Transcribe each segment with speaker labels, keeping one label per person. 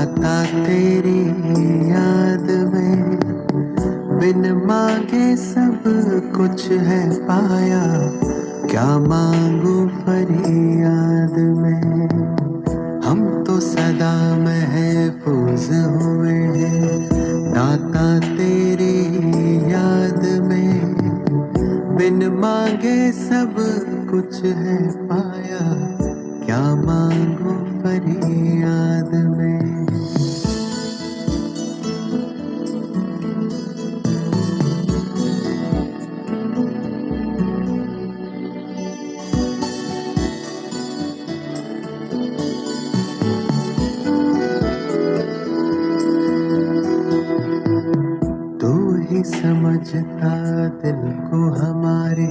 Speaker 1: दाता तेरी याद में बिन मांगे सब कुछ है पाया, क्या मांगू फरियाद में। हम तो सदा महफूज हुए हैं दाता तेरी याद में, बिन मांगे सब कुछ है पाया, क्या मांगू फरियाद में। तू ही समझता दिल को हमारे,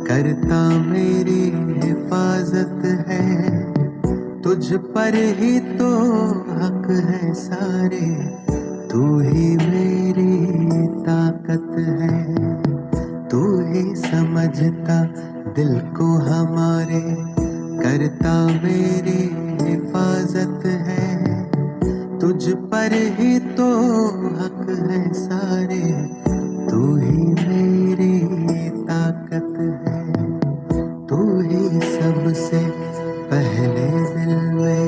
Speaker 1: करता मेरी हिफाजत है। तुझ पर ही तो हक है सारे, तू ही मेरी ताकत है। तू ही समझता दिल को हमारे, करता मेरी हिफाजत है। तुझ पर ही तो हक है सारे, तू ही मेरी ताकत है। तू ही सबसे पहले दिल में,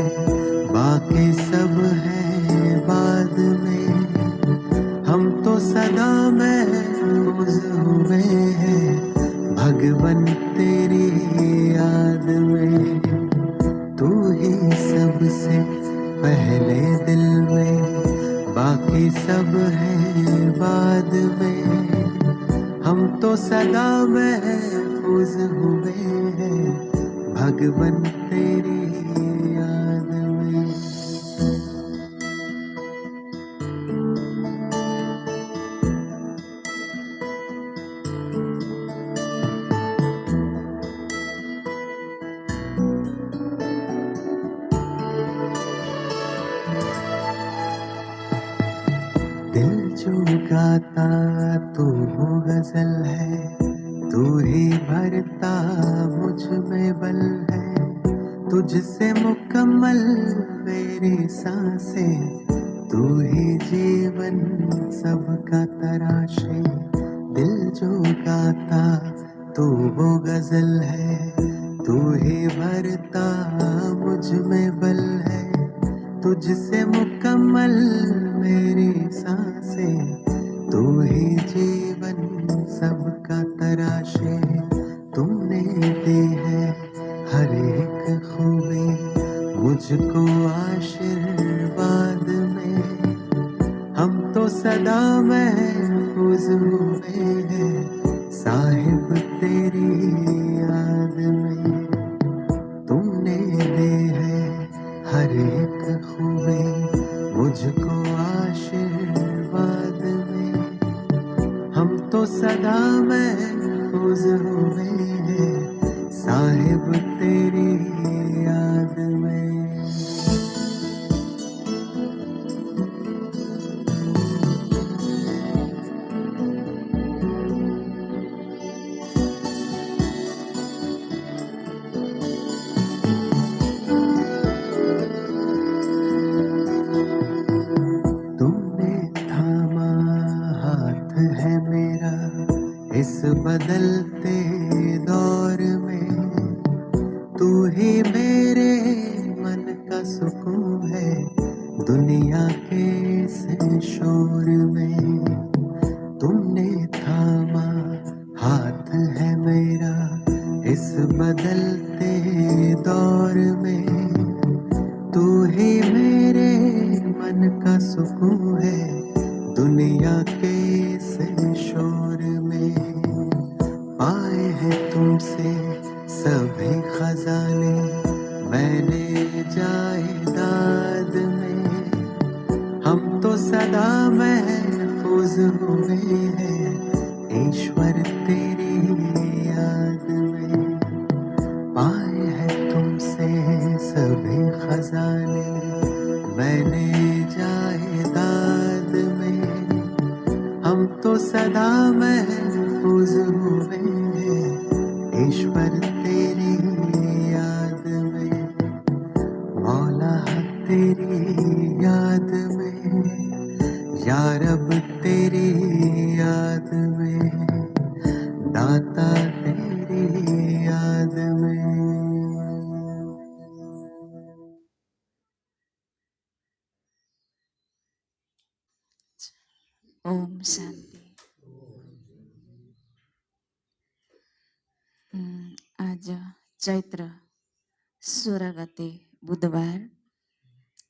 Speaker 1: बाकी सब है बाद में। हम तो सदा महफूज हुए हैं भगवन तेरी याद में। तू ही सबसे पहले दिल में, बाकी सब है बाद में। हम तो सदा महफूज हुए हैं भगवन तेरी याद में। दिल जो गाता तू वो गजल है, तू ही भरता मुझ में बल है। तुझसे मुकम्मल मेरी सांसें, तू ही जीवन सबका तराशे। दिल जो गाता तू वो गजल है, तू ही भरता मुझ में बल है। तुझसे मुकम्मल मेरी सांसें, तू ही जीवन सबका तराशे। तुमने दी है हर एक खूबी मुझको आशीर्वाद में। हम तो सदा महफूज हुए हैं साहिब तेरी याद में। तुमने दी है हर एक खूबी मुझको आशीर्वाद में। हम तो सदा महफूज हुए हैं साहिब तेरी याद में। तुमने थामा हाथ है मेरा इस बदलते दौर में। तू ही मेरे मन का सुकून है दुनिया के इस शोर में। तुमने थामा हाथ है मेरा इस बदलते दौर में। तू ही मेरे मन का सुकून है दुनिया के इस शोर में। पाए हैं तुमसे सभी खजाने मैंने जायदाद में। हम तो सदा महफूज हुए हैं ईश्वर तेरी याद में। पाए हैं तुमसे सभी खजाने मैंने जायदाद में। हम तो सदा महफूज हुए हैं ईश्वर तेरी याद में। मौला तेरी याद में, या रब तेरी याद में, दाता तेरी याद में।
Speaker 2: ओम शांति। आज चैत्र 16 गते बुधबार,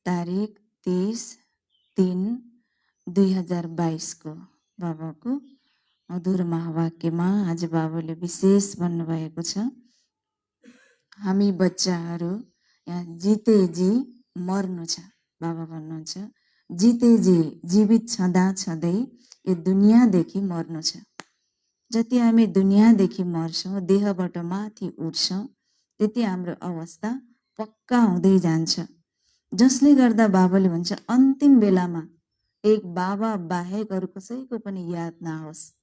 Speaker 2: तारिक 30-3-2022 को बाबाको मधुर महावाक्यमा आज बाबाले विशेष भन्नुभएको छ, हामी बच्चाहरू यहाँ जितेजी मर्नु छ। बाबा भन्नुहुन्छ जितेजी जीवित छँदा छँदै यो दुनियाँदेखि मर्नु छ। जति हामी दुनियाँदेखि मर्छौँ, देहबाट माथि उठ्छौँ, त्यति हाम्रो अवस्था पक्का हुँदै जान्छ। जसले गर्दा बाबाले भन्छ अन्तिम बेलामा एक बाबा बाहेक अरू कसैको पनि याद नहोस्,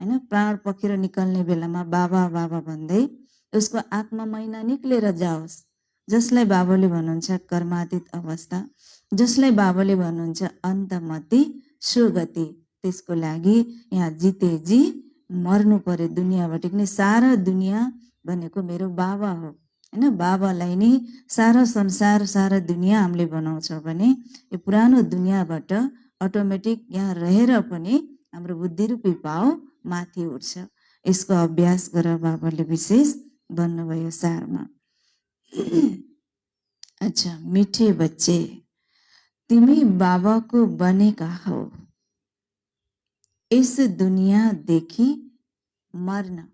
Speaker 2: हैन। प्राण पखेर निकल्ने बेलामा बाबा बाबा भन्दै उसको आत्मा मैना निक्लेर जाओस्। जसलाई बाबाले भन्नुहुन्छ कर्मातीत अवस्था, जसलाई बाबाले भन्नुहुन्छ अन्तमति सुगति, त्यसको लागि यहाँ जितेजी मर्नु पर्यो दुनियाँबाट। किन सारा दुनियाँ भनेको मेरो बाबा हो, हैन। बाबालाई नि सारा संसार सारा दुनियाँ हामीले बनाउँछौँ भने यो पुरानो दुनियाँबाट अटोमेटिक यहाँ रहेर पनि हाम्रो बुद्धि रूपी पाव माथि उठ्छ। यसको अभ्यास गर बाबाले विशेष भन्नुभयो सारमा। अच्छा, मिठे बच्चे तिमी बाबाको बनेका हौ, इस दुनियाँदेखि मर्न।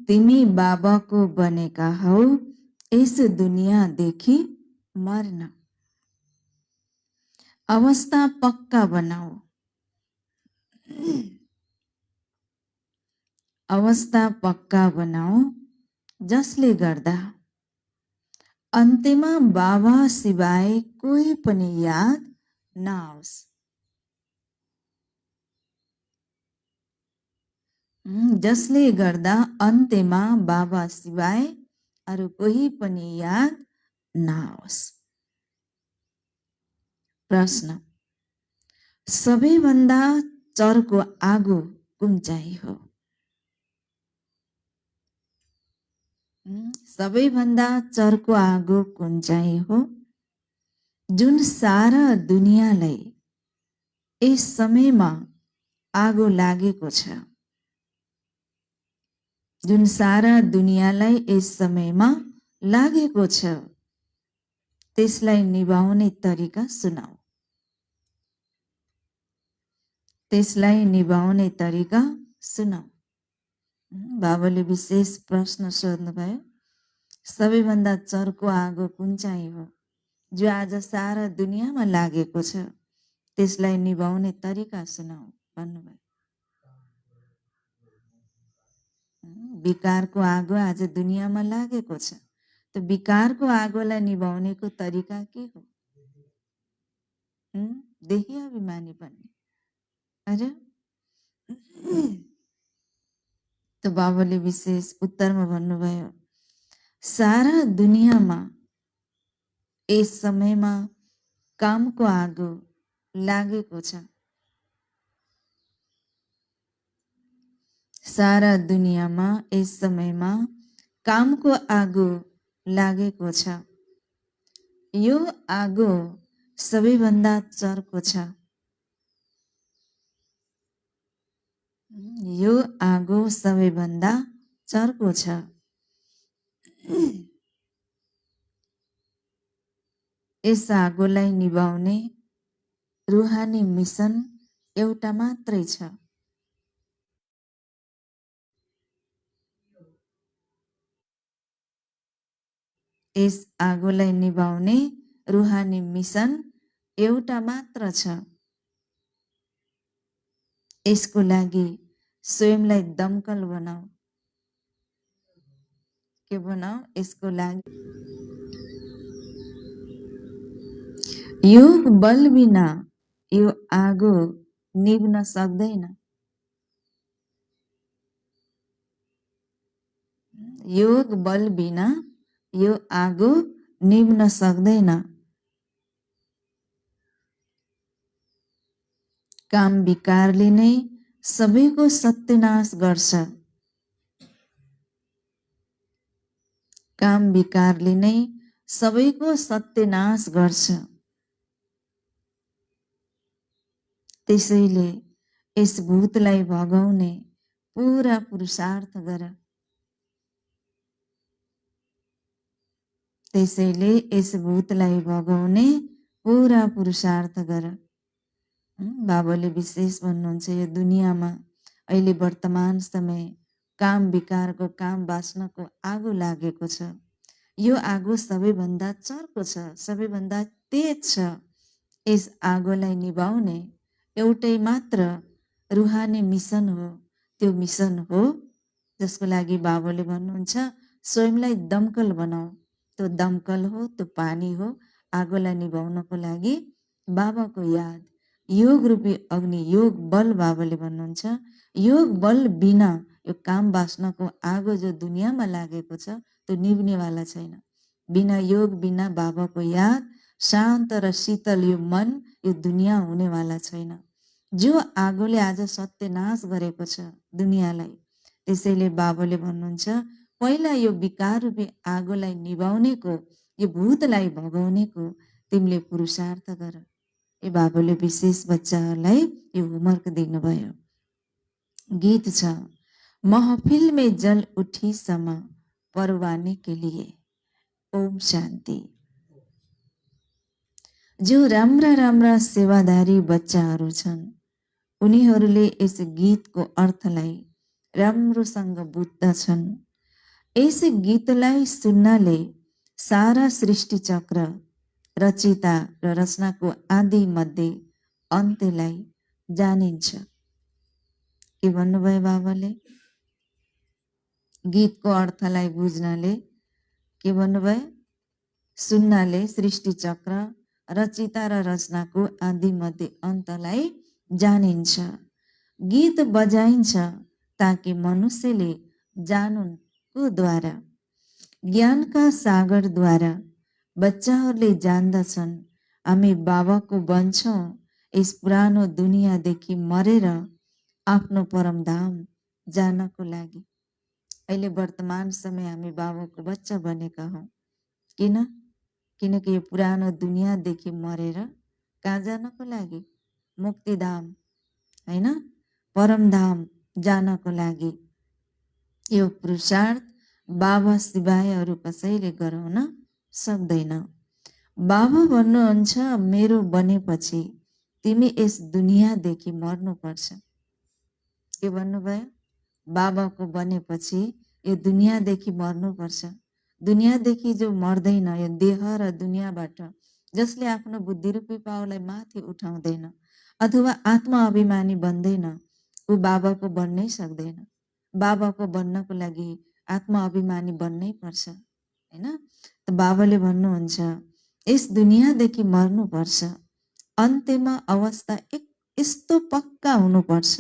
Speaker 2: तिमी बाबाको बनेका हौ, यस दुनियाँदेखि मर्न। अवस्था पक्का बनाऊ, अवस्था पक्का बनाऊ, जसले गर्दा अन्त्यमा बाबा सिवाय कोही पनि याद नआओस्। जसले गर्दा अन्त्यमा बाबा सिवाय अरू कोही पनि याद नआओस्। प्रश्न, सबैभन्दा चर्को आगो कुन चाहिँ हो? सबैभन्दा चर्को आगो कुन चाहिँ हो? जुन सारा दुनियाँलाई यस समयमा आगो लागेको छ, जुन सारा दुनियाँलाई यस समयमा लागेको छ, त्यसलाई निभाउने तरिका सुनाऊ। त्यसलाई निभाउने तरिका सुनाऊ। बाबाले विशेष प्रश्न सोध्नुभयो, सबैभन्दा चर्को आगो कुन चाहिँ हो जो आज सारा दुनियाँमा लागेको छ, त्यसलाई निभाउने तरिका सुनाऊ भन्नुभयो। विकारको आगो आज दुनियाँमा लागेको छ, त विकारको आगोलाई निभाउनेको तरिका के हो? देही अभिमानी बन्ने। अरे त बाबाले विशेष उत्तरमा भन्नुभयो, सारा दुनियाँमा यस समयमा कामको आगो लागेको छ। सारा दुनियाँमा यस समयमा कामको आगो लागेको छ। यो आगो सबैभन्दा चर्को छ। यो आगो सबैभन्दा चर्को छ। यस आगोलाई निभाउने रुहानी मिसन एउटा मात्रै छ। यस आगोलाई निभाउने रुहानी मिसन एउटा मात्र छ। यसको लागि स्वयंलाई दमकल बनाऊ। के बनाऊ? यसको लागि योग बल बिना यो आगो निभ्न सक्दैन। योग बल बिना यो आगो निभ्न सक्दैन। काम विकारले नै सबैको सत्यानाश गर्छ। काम विकारले नै सबैको सत्यानाश गर्छ। त्यसैले यस भूतलाई भगाउने पूरा पुरुषार्थ गर। त्यसैले यस भूतलाई भगाउने पूरा पुरुषार्थ गर। बाबाले विशेष भन्नुहुन्छ यो दुनियाँमा अहिले वर्तमान समय काम विकारको काम वासनाको आगो लागेको छ। यो आगो सबैभन्दा चर्को छ, सबैभन्दा तेज छ। यस आगोलाई निभाउने एउटै मात्र रुहानी मिसन हो। त्यो मिसन हो जसको लागि बाबाले भन्नुहुन्छ स्वयंलाई दमकल बनाऊ। त्यो दमकल हो, त्यो पानी हो। आगोलाई निभाउनको लागि बाबाको याद, योग रूपी अग्नि, योग बल बाबाले भन्नुहुन्छ। योग बल बिना यो काम वासनाको आगो जो दुनियाँमा लागेको छ त्यो निभ्नेवाला छैन। बिना योग, बिना बाबाको याद, शान्त र शीतल यो मन, यो दुनियाँ हुनेवाला छैन। जो आगोले आज सत्यनाश गरेको छ दुनियाँलाई, त्यसैले बाबाले भन्नुहुन्छ पहिला यो विकार रूपी आगोलाई निभाउनेको, यो भूतलाई भगाउनेको तिमीले पुरुषार्थ गर। ए बाबाले विशेष बच्चाहरूलाई यो होमवर्क दिनुभयो। गीत छ, महफिल में जल उठी समा परवाने के लिए। ओम शान्ति। जो राम्रा राम्रा सेवादारी बच्चाहरू छन् उनीहरूले यस गीतको अर्थलाई राम्रोसँग बुझ्दछन्। यस गीतलाई सुन्नाले सारा सृष्टि चक्र, रचिता र रचनाको आदि मध्ये अन्त्यलाई जानिन्छ। के भन्नुभयो बाबाले? गीतको अर्थलाई बुझ्नाले के भन्नुभयो? सुन्नाले सृष्टि चक्र, रचिता र रचनाको आदि मध्ये अन्तलाई जानिन्छ। गीत बजाइन्छ ताकि मनुष्यले जानुन् को द्वारा, ज्ञानका सागरद्वारा बच्चाहरूले जान्दछन् हामी बाबाको बन्छौँ यस पुरानो दुनियाँदेखि मरेर आफ्नो परमधाम जानको लागि। अहिले वर्तमान समय हामी बाबाको बच्चा बनेका हौँ। किन? किनकि यो पुरानो दुनियाँदेखि मरेर कहाँ जानको लागि? मुक्तिधाम, हैन? परमधाम जानको लागि। यो पुरुषार्थ बाबा सिवाय अरू कसैले गराउन सक्दैन। बाबा भन्नुहुन्छ मेरो बनेपछि तिमी यस दुनियाँदेखि मर्नुपर्छ। के भन्नुभयो? बाबाको बनेपछि यो दुनियाँदेखि मर्नुपर्छ। दुनियाँदेखि जो मर्दैन, यो देह र दुनियाँबाट जसले आफ्नो बुद्धि रूपी पाउलाई माथि उठाउँदैन अथवा आत्मा अभिमानी बन्दैन, ऊ बाबाको बन्नै सक्दैन। बाबाको बन्नको लागि आत्मा अभिमानी बन्नै पर्छ, हैन? त बाबाले भन्नुहुन्छ यस दुनियाँदेखि मर्नुपर्छ। अन्त्यमा अवस्था एक यस्तो पक्का हुनुपर्छ,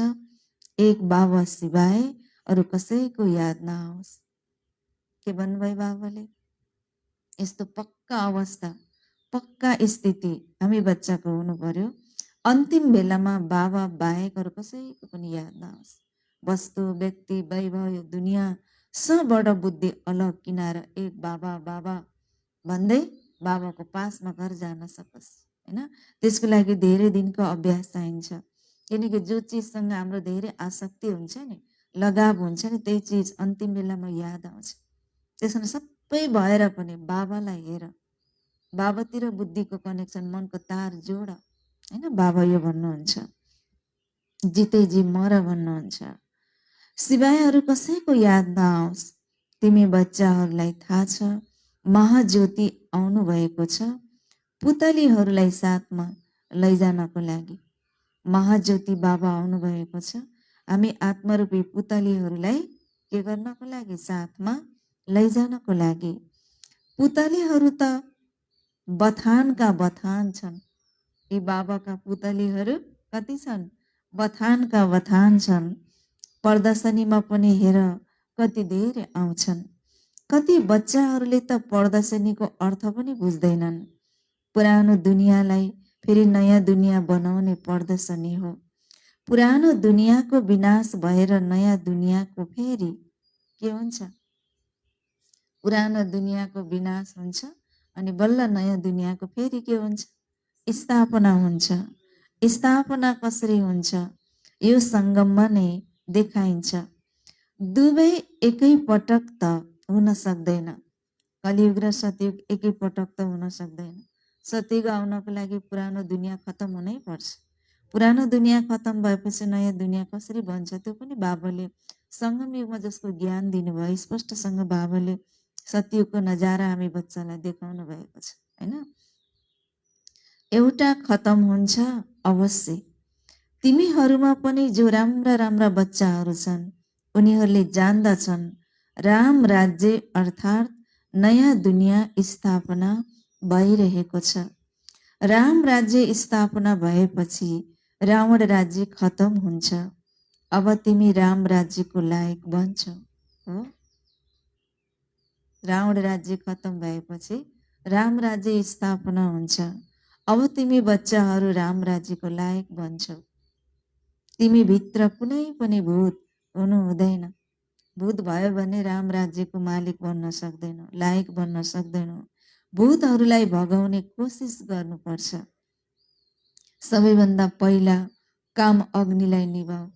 Speaker 2: एक बाबा सिवाय अरू कसैको याद नआओस्। के भन्नुभयो बाबाले? यस्तो पक्का अवस्था, पक्का स्थिति हामी बच्चाको हुनु पर्यो। अन्तिम बेलामा बाबा बाहेक अरू कसैको पनि याद नआओस्। वस्तु, व्यक्ति, वैभव, यो दुनियाँ सबबाट बुद्धि अलग किनाएर एक बाबा बाबा भन्दै बाबाको पासमा घर जान सकोस्, हैन? त्यसको लागि धेरै दिनको अभ्यास चाहिन्छ। किनकि जो चिजसँग हाम्रो धेरै आसक्ति हुन्छ नि, लगाव हुन्छ नि, त्यही चिज अन्तिम बेलामा याद आउँछ। त्यसमा सबै भएर पनि बाबालाई हेर, बाबातिर बुद्धिको कनेक्सन, मनको तार जोड, हैन? बाबा यो भन्नुहुन्छ, जिते जी मर भन्नुहुन्छ। सिवाय अरू कसैको याद नआओस्। तिमी बच्चाहरूलाई थाहा छ महाज्योति आउनु भएको छ पुतलीहरूलाई साथमा लैजानको लागि। महाज्योति बाबा आउनु भएको छ हामी आत्मरूपी पुतलीहरूलाई के गर्नको लागि? साथमा लैजानको लागि। पुतलीहरू त बथानका बथान छन्। यी बाबाका पुतलीहरू कति छन्? बथानका बथान छन्। प्रदर्शनीमा पनि हेर कति धेरै आउँछन्। कति बच्चाहरूले त पढ्दछनीको अर्थ पनि बुझ्दैनन्। पुरानो दुनियाँलाई फेरि नयाँ दुनियाँ बनाउने पढ्दछनी हो। पुरानो दुनियाँको विनाश भएर नयाँ दुनियाँको फेरि के हुन्छ? पुरानो दुनियाँको विनाश हुन्छ अनि बल्ल नयाँ दुनियाँको फेरि के हुन्छ? स्थापना हुन्छ। स्थापना कसरी हुन्छ? यो सङ्गममा नै देखाइन्छ। दुवै एकै पटक त हुन सक्दैन। कलियुग र सतयुग एकै पटक त हुन सक्दैन। सतयुग आउनको लागि पुरानो दुनियाँ खतम हुनै पर्छ। पुरानो दुनियाँ खतम भएपछि नयाँ दुनियाँ कसरी बन्छ त्यो पनि बाबाले सङ्गम युगमा जसको ज्ञान दिनुभयो स्पष्टसँग बाबाले सतयुगको नजारा हामी बच्चालाई देखाउनु भएको छ, हैन? एउटा खतम हुन्छ अवश्य। तिमीहरूमा पनि जो राम्रा राम्रा बच्चाहरू छन् उनीहरूले जान्दछन् राम राज्य अर्थात् नयाँ दुनियाँ स्थापना भइरहेको छ। राम राज्य स्थापना भएपछि रावण राज्य खतम हुन्छ। अब तिमी राम राज्यको लायक बन्छौ। हो, रावण राज्य खतम भएपछि राम राज्य स्थापना हुन्छ। अब तिमी बच्चाहरू राम राज्यको लायक बन्छौ। तिमी भित्र कुनै पनि भूत हुनु हुँदैन। भूत भयो भने राम राज्यको मालिक बन्न सक्दैनौ, लायक बन्न सक्दैनौ। भूतहरूलाई भगाउने कोसिस गर्नुपर्छ। सबैभन्दा पहिला काम अग्निलाई निभाऊ।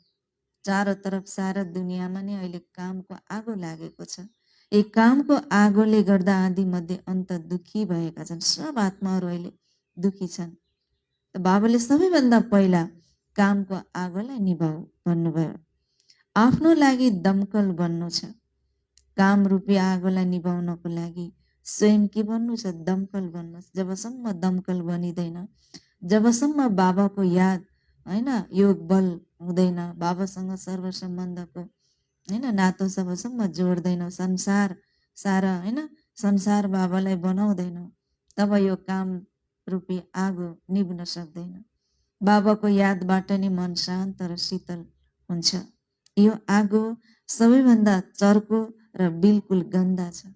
Speaker 2: चारैतर्फ सारा दुनियाँमा नै अहिले कामको आगो लागेको छ। यी कामको आगोले गर्दा आदि मध्ये अन्त दुखी भएका छन्। सब आत्माहरू अहिले दुखी छन्। बाबाले सबैभन्दा पहिला कामको आगोलाई निभाऊ भन्नुभयो। आफ्नो लागि दमकल बन्नु छ। काम रूपी आगोलाई निभाउनको लागि स्वयं के बन्नु छ? दमकल बन्नु। जबसम्म दमकल बनिँदैन, जबसम्म बाबाको याद हैन योग बल हुँदैन, बाबासँग सर्व सम्बन्धको हैन नातो सबसम्म जोड्दैनौ, संसार सारा हैन संसार बाबालाई बनाउँदैनौ, तब यो काम रूपी आगो निभ्न सक्दैन। बाबाको यादबाट नै मन शान्त र शीतल हुन्छ। यो आगो सबैभन्दा चर्को र बिल्कुल गन्दा छ।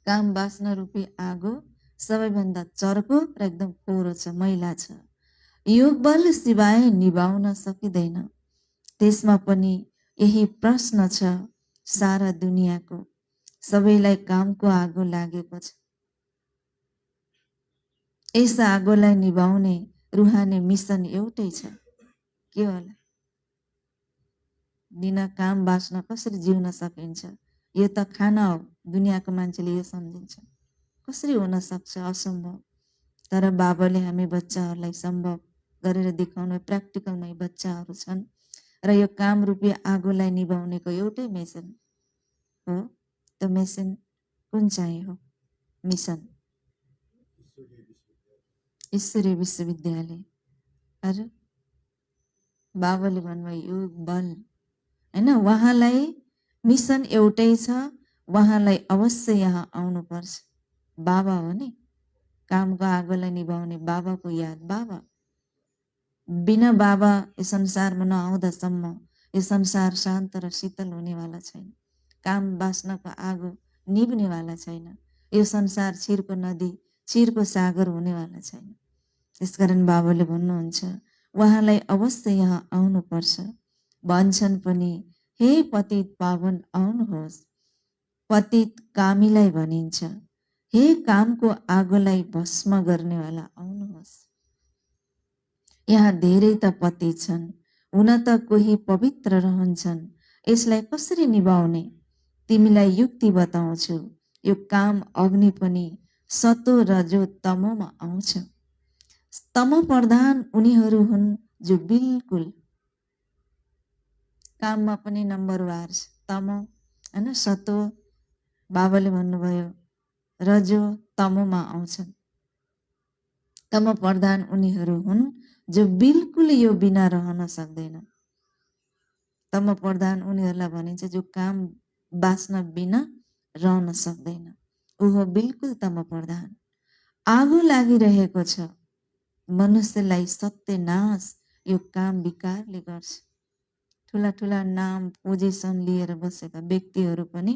Speaker 2: काम वासना रूपी आगो सबैभन्दा चर्को र एकदम फोहोरो छ, मैला छ। योग बल सिवाय निभाउन सकिँदैन। त्यसमा पनि यही प्रश्न छ सारा दुनियाँको। सबैलाई कामको आगो लागेको छ। यस आगोलाई निभाउने रुहानी मिसन एउटै छ। के होला? बिना काम बाँच्न कसरी जिउन सकिन्छ? यो त खाना हो। दुनियाँको मान्छेले यो सम्झिन्छ। कसरी हुन सक्छ? असम्भव। तर बाबाले हामी बच्चाहरूलाई सम्भव गरेर देखाउनु प्र्याक्टिकलमै बच्चाहरू छन् र यो काम रूपी आगोलाई निभाउनेको एउटै मिसन हो। त्यो मिसन कुन चाहिँ हो? मिसन ईश्वरीय विश्वविद्यालय। अरे बाबाले भन्नुभयो योग बल हैन, उहाँलाई मिसन एउटै छ। उहाँलाई अवश्य यहाँ आउनुपर्छ। बाबा हो नि कामको आगोलाई निभाउने, बाबाको याद। बाबा बिना बाबा यो संसारमा नआउँदासम्म यो संसार शान्त र शीतल हुनेवाला छैन। काम बाँच्नको आगो निभ्नेवाला छैन। यो संसार क्षीरको नदी, क्षीरको सागर हुनेवाला छैन। त्यसकारण बाबाले भन्नुहुन्छ उहाँलाई अवश्य यहाँ आउनुपर्छ। भन्छन् पनि हे पतित पावन आउनुहोस्। पतित कामीलाई भनिन्छ हे कामको आगोलाई भस्म गर्नेवाला आउनुहोस्। यहाँ धेरै त पति छन्, हुन त कोही पवित्र रहन्छन्। यसलाई कसरी निभाउने? तिमीलाई युक्ति बताउँछु। यो काम अग्नि पनि सतो रजो तमोमा आउँछ। तमो प्रधान उनीहरू हुन् जो बिल्कुल काममा पनि नम्बर वार छ। तमो हैन, सतो बाबाले भन्नुभयो रजो तमोमा आउँछन्। तम प्रधान उनीहरू हुन् जो बिल्कुल यो बिना रहन सक्दैन। तम प्रधान उनीहरूलाई भनिन्छ जो काम बाँच्न बिना रहन सक्दैन। ऊ हो बिल्कुल तम प्रधान। आगो लागिरहेको छ। मनुष्यलाई सत्यनाश यो काम विकारले गर्छ। ठुला ठुला नाम पोजिसन लिएर बसेका व्यक्तिहरू पनि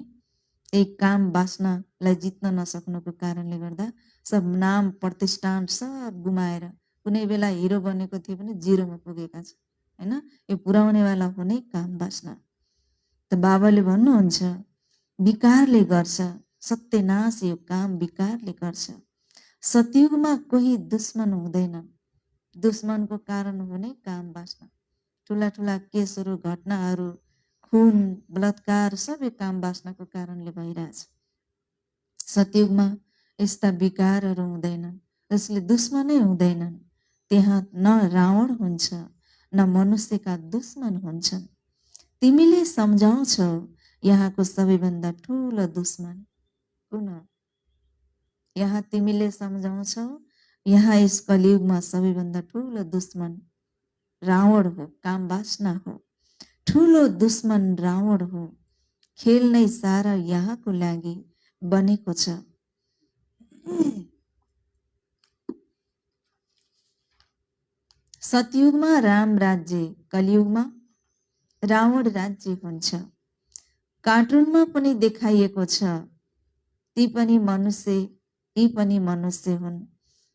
Speaker 2: एक काम वासनालाई जित्न नसक्नुको कारणले गर्दा सब नाम प्रतिष्ठान सब गुमाएर कुनै बेला हिरो बनेको थियो भने जिरोमा पुगेका छ हैन। यो पुर्याउनेवाला हो नै काम वासना। त बाबाले भन्नुहुन्छ विकारले गर्छ, सत्यनाश यो काम विकारले गर्छ। सतयुगमा कोही दुश्मन हुँदैन, दुश्मनको कारण हुने काम वासना। ठुला ठुला केसहरू, घटनाहरू, खुन, बलात्कार सबै काम वासनाको कारणले भइरहेछ। सतयुगमा यस्ता विकारहरू हुँदैनन्, जसले दुश्मनै हुँदैनन्। त्यहाँ न रावण हुन्छ न मनुष्यका दुश्मन हुन्छन्। तिमीले सम्झाउँछौ यहाँको सबैभन्दा ठुलो दुश्मन कुन हो? यहाँ तिमीले सम्झाउँछौ यहाँ यस कलियुगमा सबैभन्दा ठुलो दुश्मन रावण हो, काम वासना हो। ठुलो दुश्मन रावण हो। खेल नै सारा यहाँको लागि बनेको छ। सतयुगमा राम राज्य, कलियुगमा रावण राज्य हुन्छ। कार्टुनमा पनि देखाइएको छ, ती पनि मनुष्य, यी पनि मनुष्य हुन्।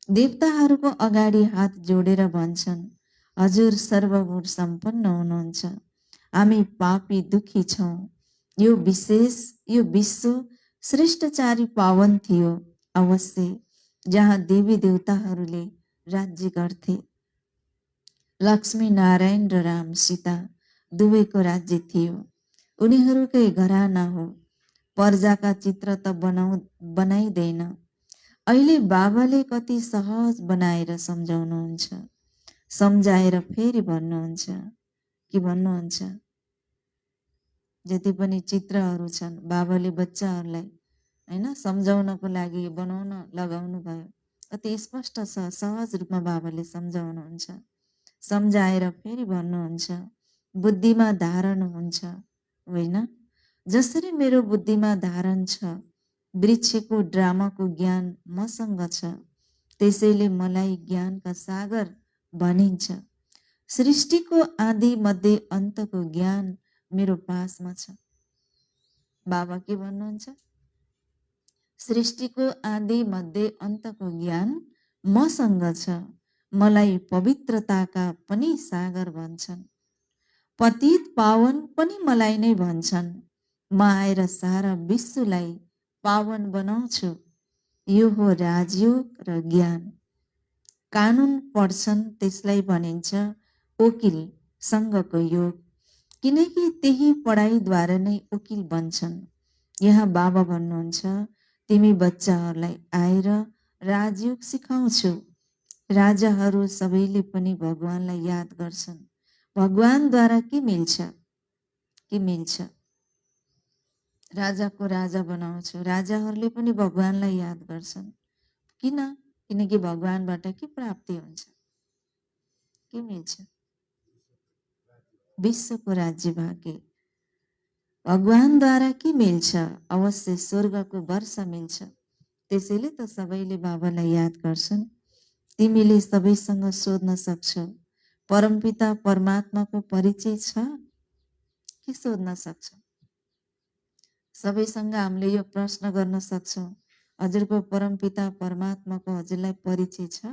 Speaker 2: देवताहरूको अगाडि हात जोडेर भन्छन्, हजुर सर्वगुण सम्पन्न हुनुहुन्छ, हामी पापी दुखी छौँ। यो विश्व श्रेष्ठचारी पावन थियो अवश्य, जहाँ देवी देवताहरूले राज्य गर्थे। लक्ष्मी नारायण र राम सीता दुवैको राज्य थियो। उनीहरूकै घराना हो। पर्जाका चित्र त बनाइँदैन। अहिले बाबाले कति सहज बनाएर सम्झाउनुहुन्छ, सम्झाएर फेरि भन्नुहुन्छ कि भन्नुहुन्छ जति पनि चित्रहरू छन् बाबाले बच्चाहरूलाई हैन सम्झाउनको लागि बनाउन लगाउनु भयो। अति स्पष्ट छ, सहज रूपमा बाबाले सम्झाउनुहुन्छ। सम्झाएर फेरि भन्नुहुन्छ बुद्धिमा धारण हुन्छ होइन, जसरी मेरो बुद्धिमा धारण छ। वृक्षको ड्रामाको ज्ञान मसँग छ, त्यसैले मलाई ज्ञानका सागर भनिन्छ। सृष्टिको आदि मध्य अन्तको ज्ञान मेरो पासमा छ। बाबा के भन्नुहुन्छ? सृष्टिको आदि मध्य अन्तको ज्ञान मसँग छ, मलाई पवित्रताका पनि सागर भन्छन्। पतित पावन पनि मलाई नै भन्छन्। म आएर सारा विश्वलाई पावन बनाउँछु। यो हो राजयोग र ज्ञान। कानुन पढ्छन् त्यसलाई भनिन्छ वकिल सँगको योग, किनकि त्यही पढाइद्वारा नै वकिल बन्छन्। यहाँ बाबा भन्नुहुन्छ तिमी बच्चाहरूलाई आएर राजयोग सिकाउँछु। राजाहरू सबैले पनि भगवानलाई याद गर्छन्। भगवानद्वारा के मिल्छ? के मिल्छ? राजाको राजा बनाउँछु। राजाहरूले पनि भगवानलाई याद गर्छन्। किन? किनकि भगवानबाट के प्राप्ति हुन्छ? के मिल्छ? विश्वको राज्य भाग्य। भगवानद्वारा के मिल्छ? अवश्य स्वर्गको वर्ष मिल्छ। त्यसैले त सबैले बाबालाई याद गर्छन्। तिमीले सबैसँग सोध्न सक्छौ परमपिता परमात्माको परिचय छ? के सोध्न सक्छौ? सबैसँग हामीले यो प्रश्न गर्न सक्छौँ, हजुरको परमपिता परमात्माको हजुरलाई परिचय छ?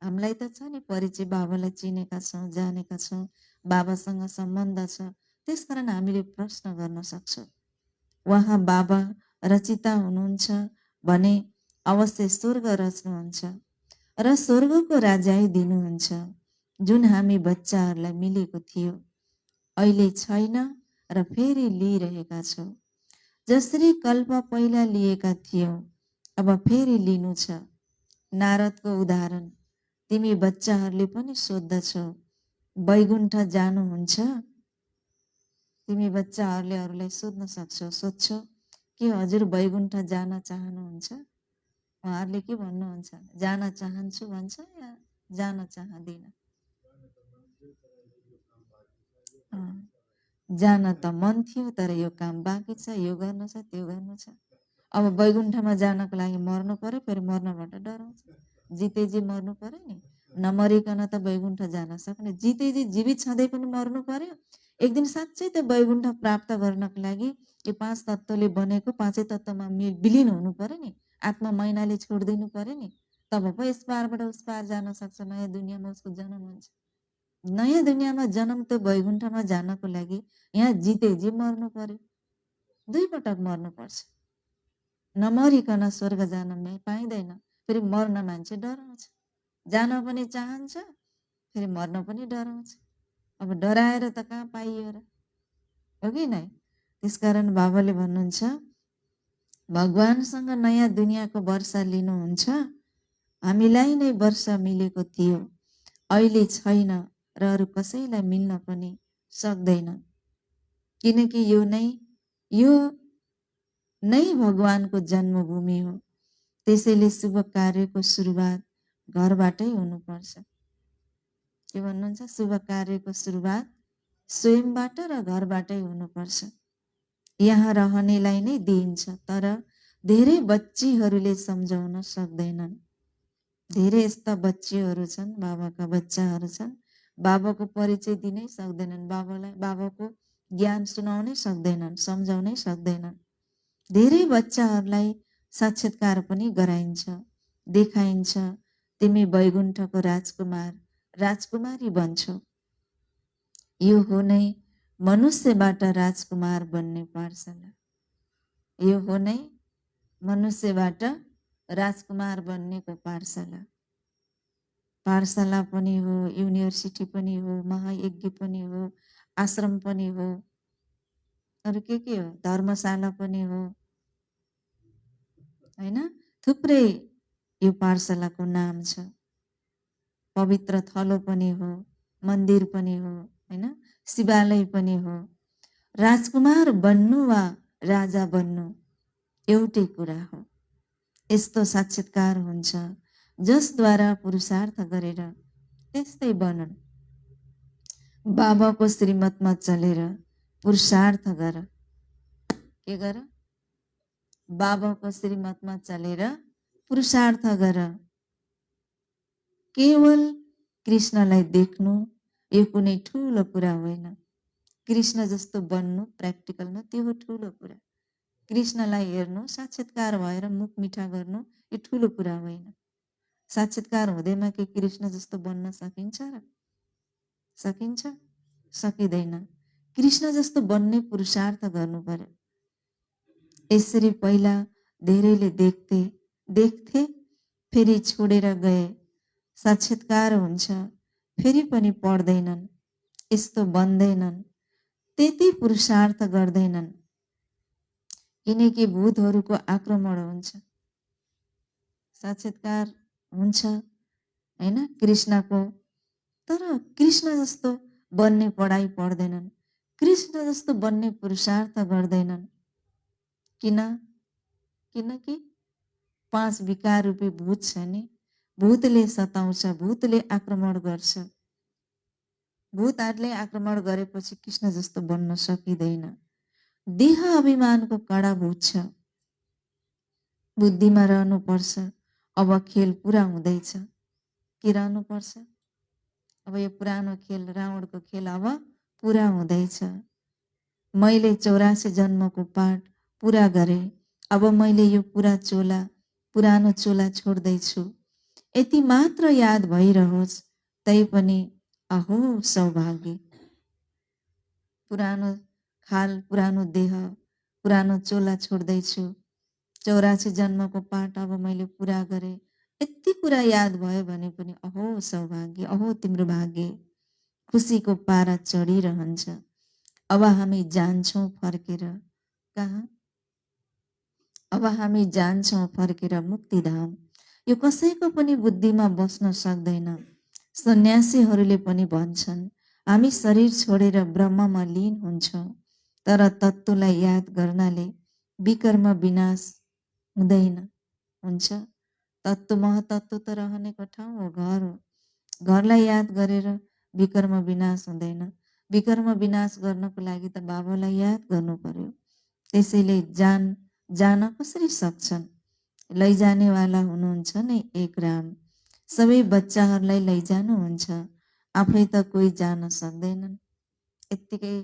Speaker 2: हामीलाई त छ नि परिचय, बाबालाई चिनेका छौँ, जानेका छौँ, बाबासँग सम्बन्ध छ, त्यसकारण हामीले प्रश्न गर्न सक्छौँ। उहाँ बाबा रचिता हुनुहुन्छ भने अवश्य स्वर्ग रच्नुहुन्छ र स्वर्गको राजाई दिनुहुन्छ, जुन हामी बच्चाहरूलाई मिलेको थियो, अहिले छैन र फेरि लिइरहेका छौँ। जसरी कल्प पहिला लिएका थियौँ अब फेरि लिनु छ। नारदको उदाहरण तिमी बच्चाहरूले पनि सोध्दछौ, वैकुण्ठ जानुहुन्छ? तिमी बच्चाहरूले अरूलाई सोध्न सक्छौ, सोध्छौ कि हजुर वैकुण्ठ जान चाहनुहुन्छ? उहाँहरूले के भन्नुहुन्छ? जान चाहन्छु भन्छ या जान चाहदिन? जान त मन थियो तर यो काम बाँकी छ, यो गर्नु छ, त्यो गर्नु छ। अब वैकुण्ठमा जानको लागि मर्नु पर्यो, फेरि मर्नबाट डराउँछ। जितेजी मर्नु पर्यो नि, नमरिकन त वैकुण्ठ जान सक्ने। जितेजी जीवित छँदै पनि मर्नु पर्यो। एक दिन साँच्चै त वैकुण्ठ प्राप्त गर्नको लागि यो 5 तत्त्वले बनेको 5 तत्त्वमा विलिन हुनु पर्यो नि, आत्मा मैनाले छोडिदिनु पर्यो नि, तब पो यस पारबाट उस पार जान सक्छ, नयाँ दुनियाँमा उसको जन्म हुन्छ। नयाँ दुनियाँमा जन्म त्यो वैकुण्ठमा जानको लागि यहाँ जिते जी मर्नु पर्यो, 2 पटक मर्नुपर्छ। नमरिकन स्वर्ग जान पाइँदैन। फेरि मर्न मान्छे डराउँछ, जान पनि चाहन्छ, फेरि मर्न पनि डराउँछ। अब डराएर त कहाँ पाइयो र, हो कि नै? त्यसकारण बाबाले भन्नुहुन्छ भगवानसँग नयाँ दुनियाँको वर्षा लिनुहुन्छ, हामीलाई नै वर्षा मिलेको थियो, अहिले छैन र अरू कसैलाई मिल्न पनि सक्दैन, किनकि यो नै भगवानको जन्मभूमि हो। त्यसैले शुभ कार्यको सुरुवात घरबाटै हुनुपर्छ। के भन्नुहुन्छ? शुभ कार्यको सुरुवात स्वयंबाट र घरबाटै हुनुपर्छ। यहाँ रहनेलाई नै दिइन्छ, तर धेरै बच्चीहरूले सम्झाउन सक्दैनन्। धेरै यस्ता बच्चीहरू छन्, बाबाका बच्चाहरू छन्, बाबाको परिचय दिनै सक्दैनन्, बाबाको ज्ञान सुनाउनै सक्दैनन्, सम्झाउनै सक्दैनन्। धेरै बच्चाहरूलाई साक्षात्कार पनि गराइन्छ, देखाइन्छ, तिमी वैकुण्ठको राजकुमार राजकुमारी बन्छौ। यो हो नै मनुष्यबाट राजकुमार बन्ने पाठशाला। यो हो नै मनुष्यबाट राजकुमार बन्नेको पाठशाला। पाठशाला पनि हो, युनिभर्सिटी पनि हो, महायज्ञ पनि हो, आश्रम पनि हो, अरू के हो, धर्मशाला पनि हो, हैन? थुप्रै यो पाठशालाको नाम छ। पवित्र थलो पनि हो, मन्दिर पनि हो, हैन? शिवालय पनि हो। राजकुमार बन्नु वा राजा बन्नु एउटै कुरा हो। यस्तो साक्षात्कार हुन्छ जसद्वारा पुरुषार्थ गरेर त्यस्तै बनन्। बाबाको श्रीमतमा चलेर पुरुषार्थ गर। के गर? बाबाको श्रीमतमा चलेर पुरुषार्थ गर। केवल कृष्णलाई देख्नु यो कुनै ठुलो कुरा होइन। कृष्ण जस्तो बन्नु प्र्याक्टिकलमा त्यो हो ठुलो कुरा। कृष्णलाई हेर्नु, साक्षात्कार भएर मुख मिठा गर्नु यो ठुलो कुरा होइन। साक्षात्कार हुँदैमा के कृष्ण जस्तो बन्न सकिन्छ र? सकिन्छ? सकिँदैन। कृष्ण जस्तो बन्ने पुरुषार्थ गर्नु पर्यो। यसरी पहिला धेरैले देख्थे, फेरि छोडेर गए, साक्षात्कार हुन्छ, फेरि पनि पढ्दैनन्, यस्तो बन्दैनन्, त्यति पुरुषार्थ गर्दैनन्, किनकि भूतहरूको आक्रमण हुन्छ। साक्षात्कार हुन्छ हैन कृष्णको, तर कृष्ण जस्तो बन्ने पढाइ पढ्दैनन्, कृष्ण जस्तो बन्ने पुरुषार्थ गर्दैनन्। किनकि 5 विकार रूपी भूत छ नि, भूतले सताउँछ, भूतले आक्रमण गर्छ। भूतहरूले आक्रमण गरेपछि कृष्ण जस्तो बन्न सकिँदैन। देह अभिमानको कडा भूत छ, बुद्धिमा रहनुपर्छ। अब खेल पुरा हुँदैछ, के रहनुपर्छ? अब यो पुरानो खेल, रावणको खेल अब पुरा हुँदैछ। मैले 84 जन्मको पाठ पुरा गरे, अब मैले यो पुरानो चोला छोड्दैछु। यति मात्र याद भइरहोस्, तै पनि अहो सौभाग्य। पुरानो खाल, पुरानो देह, पुरानो चोला छोड्दैछु। 84 जन्मको पाठ अब मैले पुरा गरे, यति कुरा याद भयो भने पनि अहो सौभाग्य, अहो तिम्रो भाग्य। खुसीको पारा चढिरहन्छ। अब हामी जान्छौँ फर्केर कहाँ? अब हामी जान्छौँ फर्केर मुक्तिधाम। यो कसैको पनि बुद्धिमा बस्न सक्दैन। सन्यासीहरूले पनि भन्छन् हामी शरीर छोडेर ब्रह्ममा लीन हुन्छौँ, तर तत्त्वलाई याद गर्नाले विकर्म विनाश हुँदैन। हुन्छ? तत्त्व महतत्त्व त रहनेको ठाउँ हो, घर हो। घरलाई याद गरेर विकर्म विनाश हुँदैन। विकर्म विनाश गर्नको लागि त बाबालाई याद गर्नु पर्यो। त्यसैले जान कसरी सक्छन्? लैजानेवाला हुनुहुन्छ नै एक राम। सबै बच्चाहरूलाई लैजानुहुन्छ, आफै त कोही जान सक्दैनन्। यत्तिकै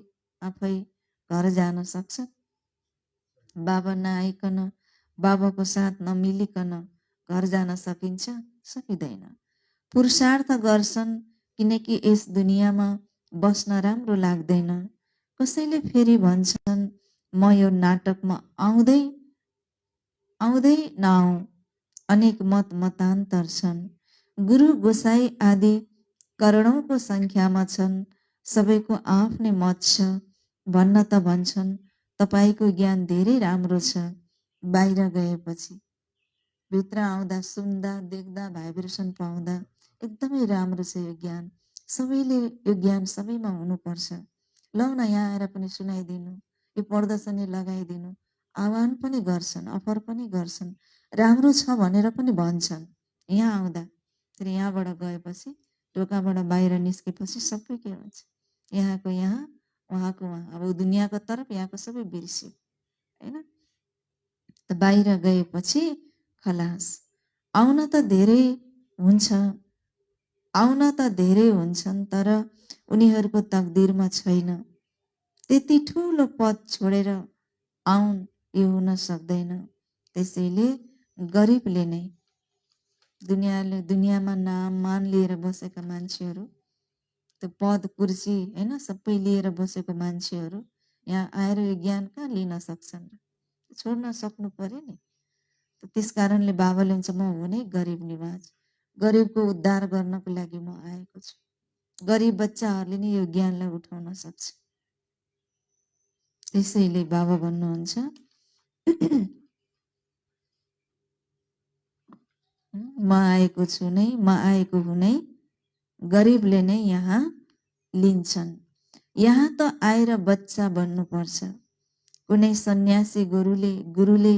Speaker 2: आफै घर जान सक्छन्? बाबा नआइकन, बाबाको साथ नमिलिकन घर जान सकिन्छ? सकिँदैन। पुरुषार्थ गर्छन् किनकि यस दुनियाँमा बस्न राम्रो लाग्दैन। कसैले फेरि भन्छन् म यो नाटकमा आउँदै आउँदै नआउँ। अनेक मत मतान्तर छन्। गुरु गोसाई आदि करोडौँको सङ्ख्यामा छन्। सबैको आफ्नै मत छ। भन्न त भन्छन् तपाईँको ज्ञान धेरै राम्रो छ। बाहिर गएपछि भित्र आउँदा सुन्दा देख्दा भाइब्रेसन पाउँदा एकदमै राम्रो छ यो ज्ञान। सबैले यो ज्ञान सबैमा हुनुपर्छ। लौ न यहाँ आएर पनि सुनाइदिनु, यो प्रदर्शनी लगाइदिनु, आह्वान पनि गर्छन्, अफर पनि गर्छन्, राम्रो छ भनेर पनि भन्छन् यहाँ आउँदा। तर यहाँबाट गएपछि ढोकाबाट बाहिर निस्केपछि सबै के हुन्छ, यहाँको यहाँ उहाँको उहाँ। अब दुनियाँको तरफ यहाँको सबै बिर्स्यो होइन। त बाहिर गएपछि खलास। आउन त धेरै हुन्छ, आउन त धेरै हुन्छन्, तर उनीहरूको तकदिरमा छैन। त्यति ठुलो पद छोडेर आउन्, यो हुन सक्दैन। त्यसैले गरिबले नै दुनियाँमा नाम मान लिएर बसेका मान्छेहरू, त्यो पद कुर्सी होइन सबै लिएर बसेको मान्छेहरू यहाँ आएर यो ज्ञान कहाँ लिन सक्छन्? छोड्न सक्नु पर्यो नि। त्यस कारणले बाबाले भन्छ म हुनै गरिब निवाज, गरिबको उद्धार गर्नको लागि म आएको छु। गरिब बच्चाहरूले नै यो ज्ञानलाई उठाउन सक्छ। त्यसैले बाबा भन्नुहुन्छ म आएको छु नै, म आएको हुनै गरिबले नै यहाँ लिन्छन्। यहाँ त आएर बच्चा बन्नुपर्छ। कुनै सन्यासी गुरुले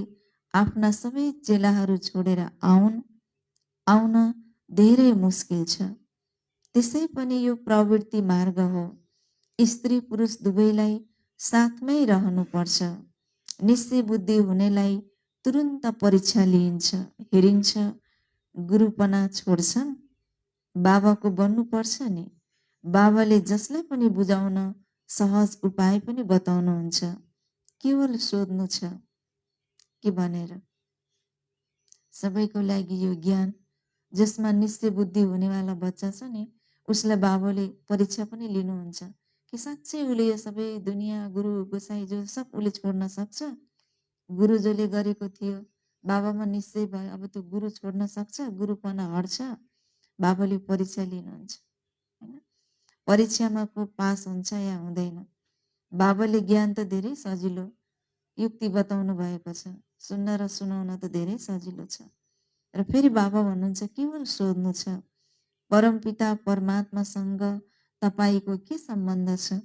Speaker 2: आफ्ना सबै चेलाहरू छोडेर आउन धेरै मुस्किल छ। त्यसै पनि यो प्रवृत्ति मार्ग हो। स्त्री पुरुष दुवैलाई साथमै रहनुपर्छ। निश्चय बुद्धि हुनेलाई तुरुन्त परीक्षा लिइन्छ, हेरिन्छ, गुरुपना छोड्छन्, बाबाको बन्नुपर्छ नि। बाबाले जसलाई पनि बुझाउन सहज उपाय पनि बताउनुहुन्छ। केवल सोध्नु छ के भनेर। सबैको लागि यो ज्ञान, जसमा निश्चय बुद्धि हुनेवाला बच्चा छ नि उसलाई बाबाले परीक्षा पनि लिनुहुन्छ कि साँच्चै उसले यो सबै दुनियाँ गुरु गोसाई जो सब उसले छोड्न सक्छ। गुरु जसले गरेको थियो बाबामा निश्चय भयो, अब त्यो गुरु छोड्न सक्छ, गुरुपना हट्छ। बाबाले परीक्षा लिनुहुन्छ होइन। परीक्षामा को पास हुन्छ या हुँदैन। बाबाले ज्ञान त धेरै सजिलो युक्ति बताउनु भएको छ, सुन्न र सुनाउन त धेरै सजिलो छ। र फेरि बाबा भन्नुहुन्छ केवल सोध्नु छ, परमपिता परमात्मासँग तपाईँको के सम्बन्ध छ?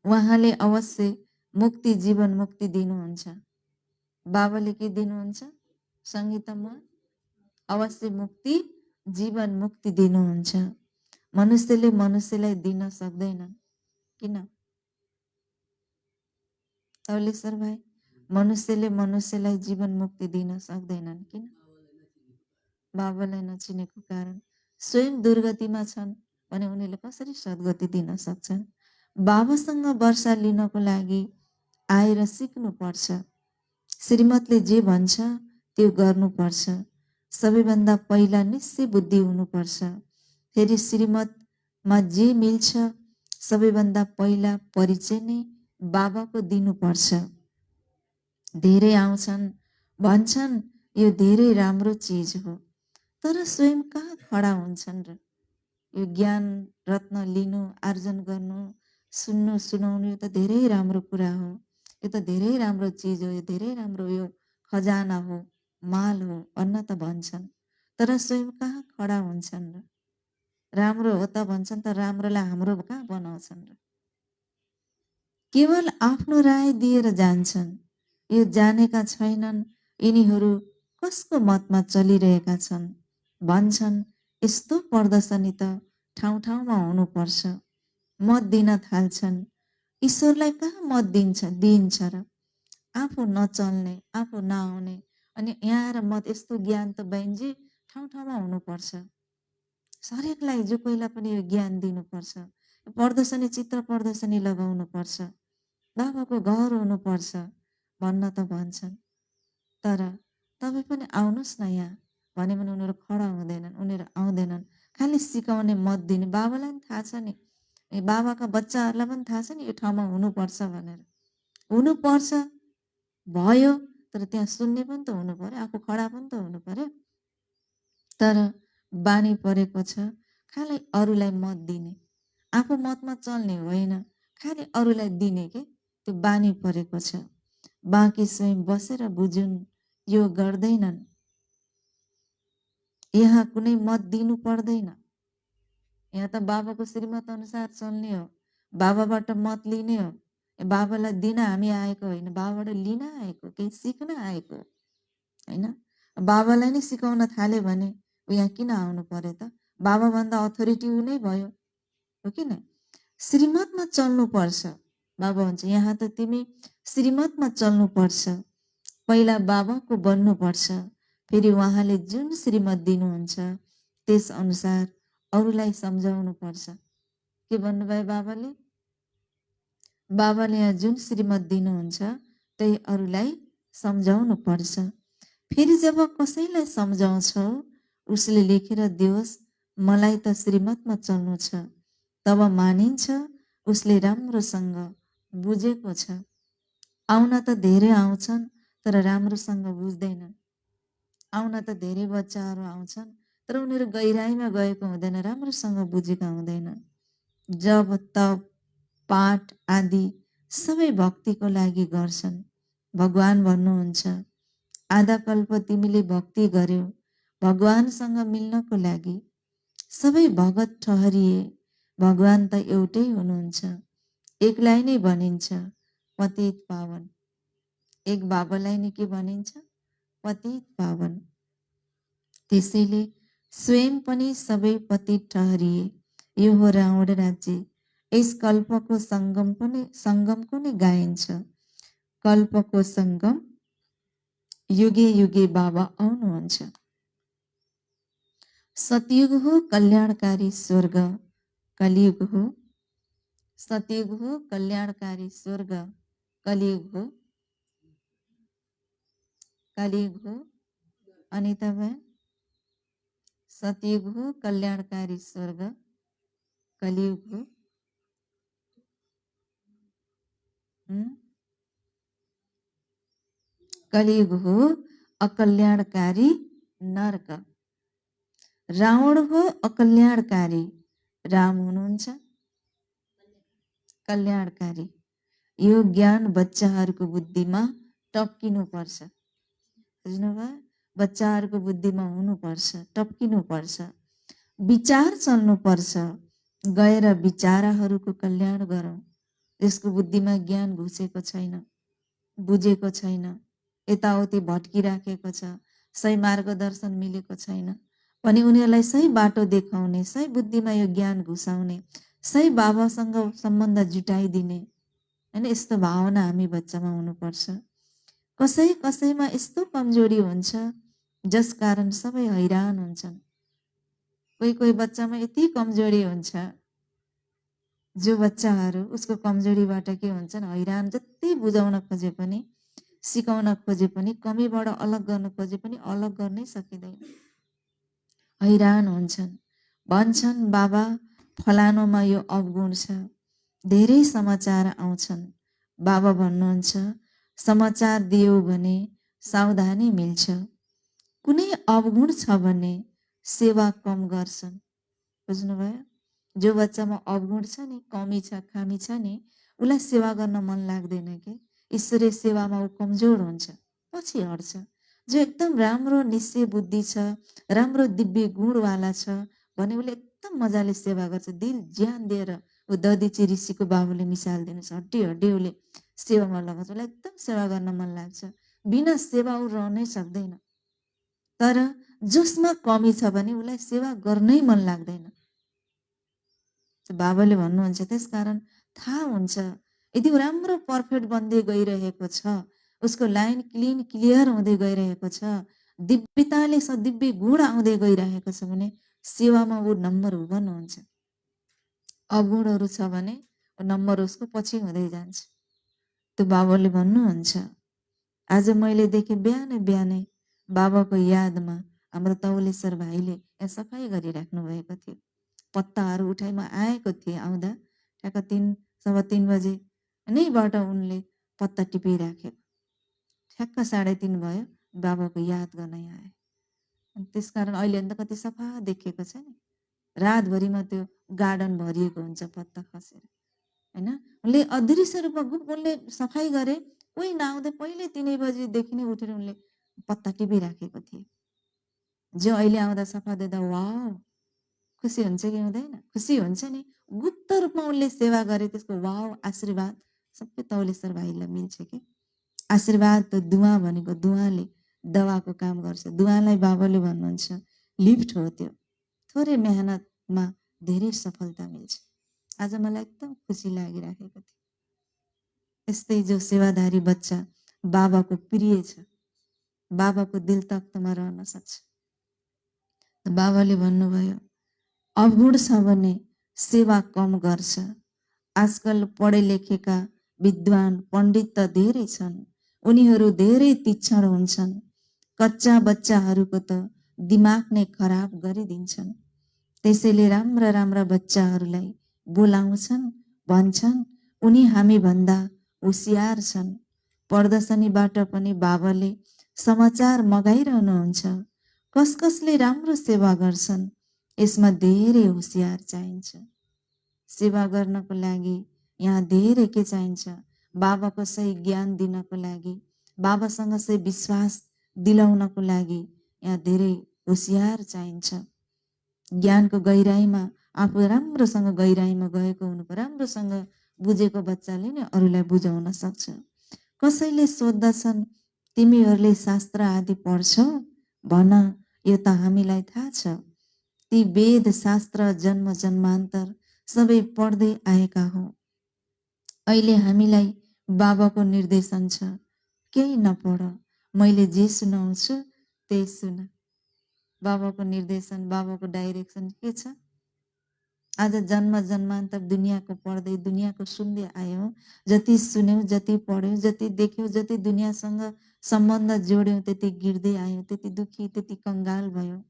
Speaker 2: उहाँले अवश्य मुक्ति जीवन मुक्ति दिनुहुन्छ। बाबाले के दिनुहुन्छ? सङ्गीतमा अवश्य मुक्ति जीवन मुक्ति दिनुहुन्छ। मनुष्यले मनुष्यलाई दिन सक्दैन। किन तौलेश्वर भाइ? मनुष्यले मनुष्यलाई जीवन मुक्ति दिन सक्दैनन्। किन? बाबालाई नचिनेको कारण। स्वयं दुर्गतिमा छन् भने उनीहरूले कसरी सद्गति दिन सक्छन्? बाबासँग वर्षा लिनको लागि आएर सिक्नुपर्छ। श्रीमतले जे भन्छ त्यो गर्नुपर्छ। सबैभन्दा पहिला निश्चय बुद्धि हुनुपर्छ। फेरि श्रीमतमा जे मिल्छ सबैभन्दा पहिला परिचय नै बाबाको दिनुपर्छ। धेरै आउँछन् भन्छन् यो धेरै राम्रो चिज हो, तर स्वयं कहाँ खडा हुन्छन् र? यो ज्ञान रत्न लिनु, आर्जन गर्नु, सुन्नु सुनाउनु यो त धेरै राम्रो कुरा हो। यो त धेरै राम्रो चिज हो, यो धेरै राम्रो, यो खजाना हो, माल हो भन्न त भन्छन्, तर स्वयं कहाँ खडा हुन्छन् र? राम्रो हो त भन्छन् त राम्रोलाई हाम्रो कहाँ बनाउँछन् र? केवल आफ्नो राय दिएर जान्छन्। यो जानेका छैनन् यिनीहरू कसको मतमा चलिरहेका छन्। भन्छन् यस्तो प्रदर्शनी त ठाउँ ठाउँमा हुनुपर्छ। मत दिन थाल्छन्। ईश्वरलाई कहाँ मत दिइन्छ र? आफू नचल्ने, आफू नआउने, अनि यहाँ आएर मत यस्तो ज्ञान त बहिनीजी ठाउँ ठाउँमा हुनुपर्छ। हरेकलाई जो कोहीलाई पनि यो ज्ञान दिनुपर्छ। प्रदर्शनी चित्र प्रदर्शनी लगाउनु पर्छ। बाबाको घर हुनुपर्छ। भन्न त भन्छन्, तर तपाईँ पनि आउनुहोस् न यहाँ भन्यो भने उनीहरू खडा हुँदैनन्, उनीहरू आउँदैनन्। खालि सिकाउने, मत दिने। बाबालाई पनि थाहा छ नि, बाबाका बच्चाहरूलाई पनि थाहा छ नि यो ठाउँमा हुनुपर्छ भनेर। हुनुपर्छ भयो, तर त्यहाँ सुन्ने पनि त हुनु पर्यो, आफू खडा पनि त हुनु पर्यो। तर बानी परेको छ खालि अरूलाई मत दिने, आफू मतमा चल्ने होइन, खालि अरूलाई दिने के, त्यो बानी परेको छ। बाँकी स्वयं बसेर बुझुन्, यो गर्दैनन्। यहाँ कुनै मत दिनु पर्दैन, यहाँ त बाबाको श्रीमत अनुसार चल्ने हो, बाबाबाट मत लिने हो। बाबालाई दिन हामी आएको होइन, बाबाबाट लिन आएको, केही सिक्न आएको होइन। बाबालाई नै सिकाउन थाल्यो भने यहाँ किन आउनु पर्यो त? बाबाभन्दा अथोरिटी ऊ नै भयो, हो कि नै? श्रीमतमा चल्नुपर्छ। बाबा भन्छ यहाँ त तिमी श्रीमतमा चल्नुपर्छ, पहिला बाबाको बन्नुपर्छ, फेरि उहाँले जुन श्रीमत दिनुहुन्छ त्यस अनुसार अरूलाई सम्झाउनु पर्छ। के भन्नुभयो बाबाले? बाबाले यहाँ जुन श्रीमत दिनुहुन्छ त्यही अरूलाई सम्झाउनु पर्छ। फेरि जब कसैलाई सम्झाउँछौ उसले लेखेर दियोस् मलाई त श्रीमतमा चल्नु छ, तब मानिन्छ उसले राम्रोसँग बुझेको छ। आउन त धेरै आउँछन् तर राम्रोसँग बुझ्दैनन्। आउन त धेरै बच्चाहरू आउँछन् तर उनीहरू गहिराइमा गएको हुँदैन, राम्रोसँग बुझेका हुँदैनन्। जब तप पाठ आदि सबै भक्तिको लागि गर्छन्। भगवान भन्नुहुन्छ आधा कल्प तिमीले भक्ति गर्यौ भगवानसँग मिल्नको लागि, सबै भगत ठहरिए, भगवान त एउटै हुनुहुन्छ, एकलाई नै भनिन्छ पतित पावन। एक बाबालाई नै के भनिन्छ? पतित पावन। त्यसैले स्वयं पनि सबै पतित ठहरिए। यो हो रावण राज्य। यस कल्पको सङ्गमको नै गाइन्छ। कल्पको सङ्गम युगे युगे बाबा आउनुहुन्छ। सतयुग हो कल्याणकारी स्वर्ग, कलियुग हो। सतयुग हो कल्याणकारी स्वर्ग, कलियुग हो। कलियुग हो अनिता बहन, सतयुग हो कल्याणकारी स्वर्ग, कलियुग हो कलियुग हो अकल्याणकारी नरक। रावण हो अकल्याणकारी, राम हुनुहुन्छ कल्याणकारी। यो ज्ञान बच्चाहरूको बुद्धिमा टप्किनुपर्छ। बुझ्नुभयो? बच्चाहरूको बुद्धिमा हुनुपर्छ, टप्किनुपर्छ। विचार चल्नुपर्छ, गएर विचाराहरूको कल्याण गरौँ। यसको बुद्धिमा ज्ञान घुसेको छैन, बुझेको छैन, यताउति भट्किराखेको छ, सही मार्गदर्शन मिलेको छैन भने उनीहरूलाई सही बाटो देखाउने, सही बुद्धिमा यो ज्ञान घुसाउने, सही बाबासँग सम्बन्ध जुटाइदिने हैन, यस्तो भावना हामी बच्चामा हुनुपर्छ। कसै कसैमा यस्तो कमजोरी हुन्छ जस कारण सबै हैरान हुन्छन्। कोही कोही बच्चामा यति कमजोरी हुन्छ, जो बच्चाहरू उसको कमजोरीबाट के हुन्छन्, हैरान। जति बुझाउन खोजे पनि, सिकाउन खोजे पनि, कमीबाट अलग गर्न खोजे पनि अलग गर्नै सकिँदैन, हैरान हुन्छन्। भन्छन् बाबा फलानोमा यो अवगुण छ, धेरै समाचार आउँछन्। बाबा भन्नुहुन्छ समाचार दियो भने सावधानी मिल्छ, कुनै अवगुण छ भने सेवा कम गर्छन्। बुझ्नुभयो? जो बच्चामा अवगुण छ नि, कमी छ, खामी छ नि, उसलाई सेवा गर्न मन लाग्दैन के, ईश्वरीय सेवामा ऊ कमजोर हुन्छ, पछि हट्छ। जो एकदम राम्रो निश्चय बुद्धि छ, राम्रो दिव्य गुणवाला छ भने उसले एकदम मजाले सेवा गर्छ, दिल ज्यान दिएर। ऊ दधिची ऋषिको बाबुले मिसाल दिनुहोस्, हड्डी हड्डी उसले सेवामा लगाउँछ, उसलाई एकदम सेवा गर्न मन लाग्छ, बिना सेवा ऊ रहनै सक्दैन। तर जसमा कमी छ भने उसलाई सेवा गर्नै मन लाग्दैन। बाबाले भन्नुहुन्छ त्यसकारण थाहा हुन्छ यदि राम्रो पर्फेक्ट बन्दै गइरहेको छ, उसको लाइन क्लिन क्लियर हुँदै गइरहेको छ, दिव्यताले दिव्य गुण आउँदै गइरहेको छ भने सेवामा ऊ नम्बर 1 हुन्छ। अगुणहरू छ भने नम्बर उसको पछि हुँदै जान्छ। त्यो बाबाले भन्नुहुन्छ आज मैले देखेँ बिहानै बिहानै बाबाको यादमा हाम्रो तौलेश्वर भाइले यहाँ सफाइ गरिराख्नु भएको थियो। पत्ताहरू उठाइ म आएको थिएँ, आउँदा ठ्याक्क 3 बजे नैबाट उनले पत्ता टिपिराखेको। ठ्याक्क 3:30 भयो, बाबाको याद गर्नै आए। त्यसकारण अहिले अन्त कति सफा देखेको छ नि, रातभरिमा त्यो गार्डन भरिएको हुन्छ पत्ता खसेर, होइन। उनले अदृश्य रूपमा उनले सफाइ गरे, कोही नआउँदै पहिले 3 बजेदेखि नै उठेर उनले पत्ता टिपिराखेको थिए। जो अहिले आउँदा सफा देख्दा वाउ, खुसी हुन्छ कि हुँदैन? खुसी हुन्छ नि। गुप्त रूपमा उनले सेवा गरे, त्यसको वाउ आशीर्वाद सबै तौलेश्वर भाइलाई मिल्छ कि। आशीर्वाद त दुआ भनेको दुआले दवाको काम गर्छ। दुआलाई बाबाले भन्नुहुन्छ लिफ्ट हो त्यो। थोरै मेहनतमा धेरै सफलता मिल्छ। आज मलाई एकदम खुसी लागिराखेको थियो। यस्तै जो सेवाधारी बच्चा बाबाको प्रिय छ, बाबाको दिल तख्तमा रहन सक्छ। बाबाले भन्नुभयो अगुण छ भने सेवा कम गर्छ। आजकल पढे लेखेका विद्वान पण्डित त धेरै छन्, उनीहरू धेरै तीक्ष्ण हुन्छन्। कच्चा बच्चाहरूको त दिमाग नै खराब गरिदिन्छन्। त्यसैले राम्रा राम्रा बच्चाहरूलाई बोलाउँछन्, भन्छन् उनी हामी भन्दा होशियार छन्। प्रदर्शनीबाट पनि बाबाले समाचार मगाइरहनुहुन्छ, कस कसले राम्रो सेवा गर्छन्, यसमा धेरै होशियार चाहिन्छ। सेवा गर्नको लागि यहाँ धेरै के चाहिन्छ? बाबाको सही ज्ञान दिनको लागि, बाबासँग सही विश्वास दिलाउनको लागि यहाँ धेरै होशियार चाहिन्छ। ज्ञानको गहिराईमा आफू राम्रोसँग गहिराईमा गएको हुनुपर्छ। राम्रोसँग बुझेको बच्चाले नै अरूलाई बुझाउन सक्छ। कसैले सोद्धछन् तिमीहरूले शास्त्र आदि पढ्छौ? भन, यो त हामीलाई थाहा छ। ती वेद शास्त्र जन्म जन्मान्तर सबै पढ्दै आएका हौ। अहिले हामीलाई बाबाको निर्देशन छ, केही नपढ, मैले जे सुनाउँछु त्यही सुन। बाबाको निर्देशन, बाबाको डाइरेक्सन के छ? आज जन्म जन्मान्तर दुनियाँको पढ्दै दुनियाँको सुन्दै आयौँ। जति सुन्यौँ, जति पढ्यौँ, जति देख्यौँ, जति दुनियाँसँग सम्बन्ध जोड्यौँ, त्यति गिर्दै आयौँ, त्यति दुखी, त्यति कङ्गाल भयौँ।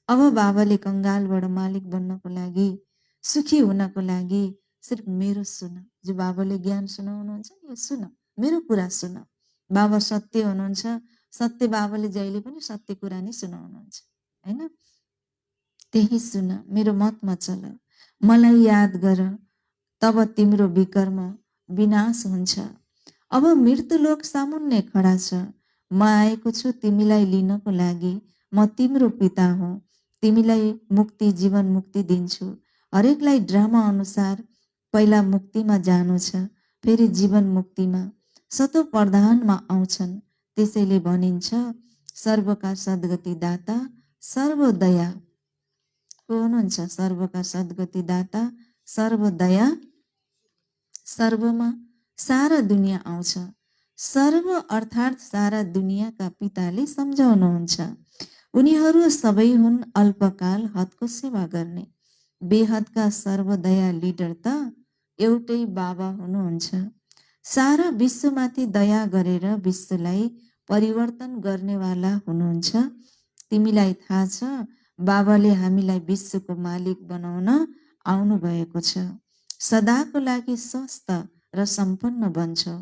Speaker 2: अब बाबाले कङ्गालबाट मालिक बन्नको लागि, सुखी हुनको लागि सिर्फ मेरो सुन। जो बाबाले ज्ञान सुनाउनुहुन्छ नि, यो सुन, मेरो कुरा सुन। बाबा सत्य हुनुहुन्छ, सत्य बाबाले जहिले पनि सत्य कुरा नै सुनाउनुहुन्छ, होइन। त्यही सुन, मेरो मतमा चल, मलाई याद गर, तब तिम्रो विकर्म विनाश हुन्छ। अब मृत्युलोक सामुन्ने खडा छ, म आएको छु तिमीलाई लिनको लागि। म तिम्रो पिता हुँ, तिमीलाई मुक्ति जीवन मुक्ति दिन्छु। हरेकलाई ड्रामा अनुसार पहिला मुक्तिमा जानु छ, फेरि जीवन मुक्तिमा सतो प्रधानमा आउँछन्। त्यसैले भनिन्छ सर्वका सद्गति दाता सर्वदया को हुनुहुन्छ? सर्वका सद्गति दाता सर्वदया, सर्वमा सारा दुनियाँ आउँछ। सर्व अर्थात् सारा दुनियाँका पिताले सम्झाउनुहुन्छ। उनीहरू सबै हुन् अल्पकाल हदको सेवा गर्ने। बेहदका सर्वदया लिडर त एउटै बाबा हुनुहुन्छ। सारा विश्वमाथि दया गरेर विश्वलाई परिवर्तन गर्नेवाला हुनुहुन्छ। तिमीलाई थाहा छ बाबाले हामीलाई विश्वको मालिक बनाउन आउनु भएको छ। सदाको लागि स्वस्थ र सम्पन्न बन्छौ,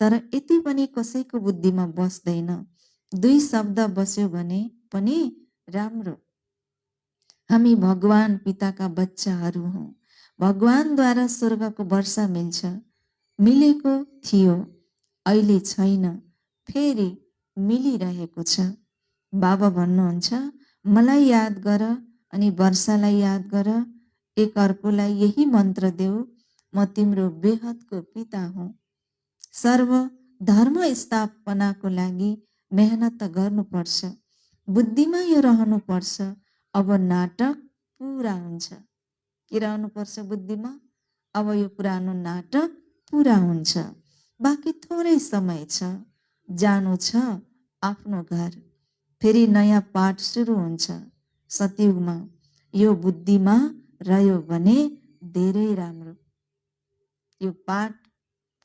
Speaker 2: तर यति पनि कसैको बुद्धिमा बस्दैन। 2 शब्द बस्यो भने पनि राम्रो। हामी भगवान पिताका बच्चाहरू हौँ। भगवानद्वारा स्वर्गको वर्षा मिल्छ, मिलेको थियो, अहिले छैन, फेरि मिलिरहेको छ। बाबा भन्नुहुन्छ मलाई याद गर अनि वर्षालाई याद गर, एक अर्कोलाई यही मन्त्र देऊ, म तिम्रो बेहदको पिता हुँ। सर्व धर्म स्थापनाको लागि मेहनत त गर्नुपर्छ, बुद्धिमा यो रहनुपर्छ। अब नाटक पुरा हुन्छ। के रहनुपर्छ बुद्धिमा? अब यो पुरानो नाटक पुरा हुन्छ। बाँकी थोरै समय छ, जानु छ आफ्नो घर, फेरि नयाँ पाठ सुरु हुन्छ सतयुगमा। यो बुद्धिमा रह्यो भने धेरै राम्रो। यो पाठ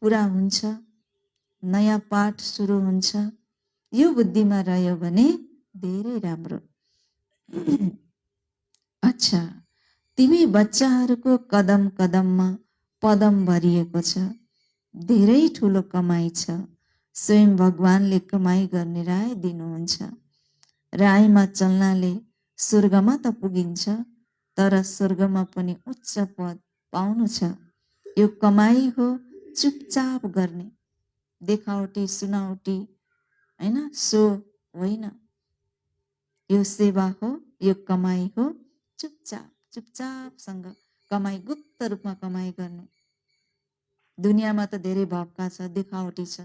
Speaker 2: पुरा हुन्छ, नयाँ पाठ सुरु हुन्छ, यो बुद्धिमा रह्यो भने धेरै राम्रो। अच्छा, तिमी बच्चाहरूको कदम कदममा पदम भरिएको छ, धेरै ठुलो कमाई छ। स्वयं भगवानले कमाई गर्ने राय दिनुहुन्छ। रायमा चल्नाले स्वर्गमा त पुगिन्छ, तर स्वर्गमा पनि उच्च पद पाउनु छ। यो कमाई हो चुपचाप गर्ने, देखावटी सुनावटी हैन, सो होइन। यो सेवा हो, यो कमाई हो चुपचाप चुपचापसँग कमाई, गुप्त रूपमा कमाई गर्ने। दुनियाँमा त धेरै भक्का छ, देखावटी छ,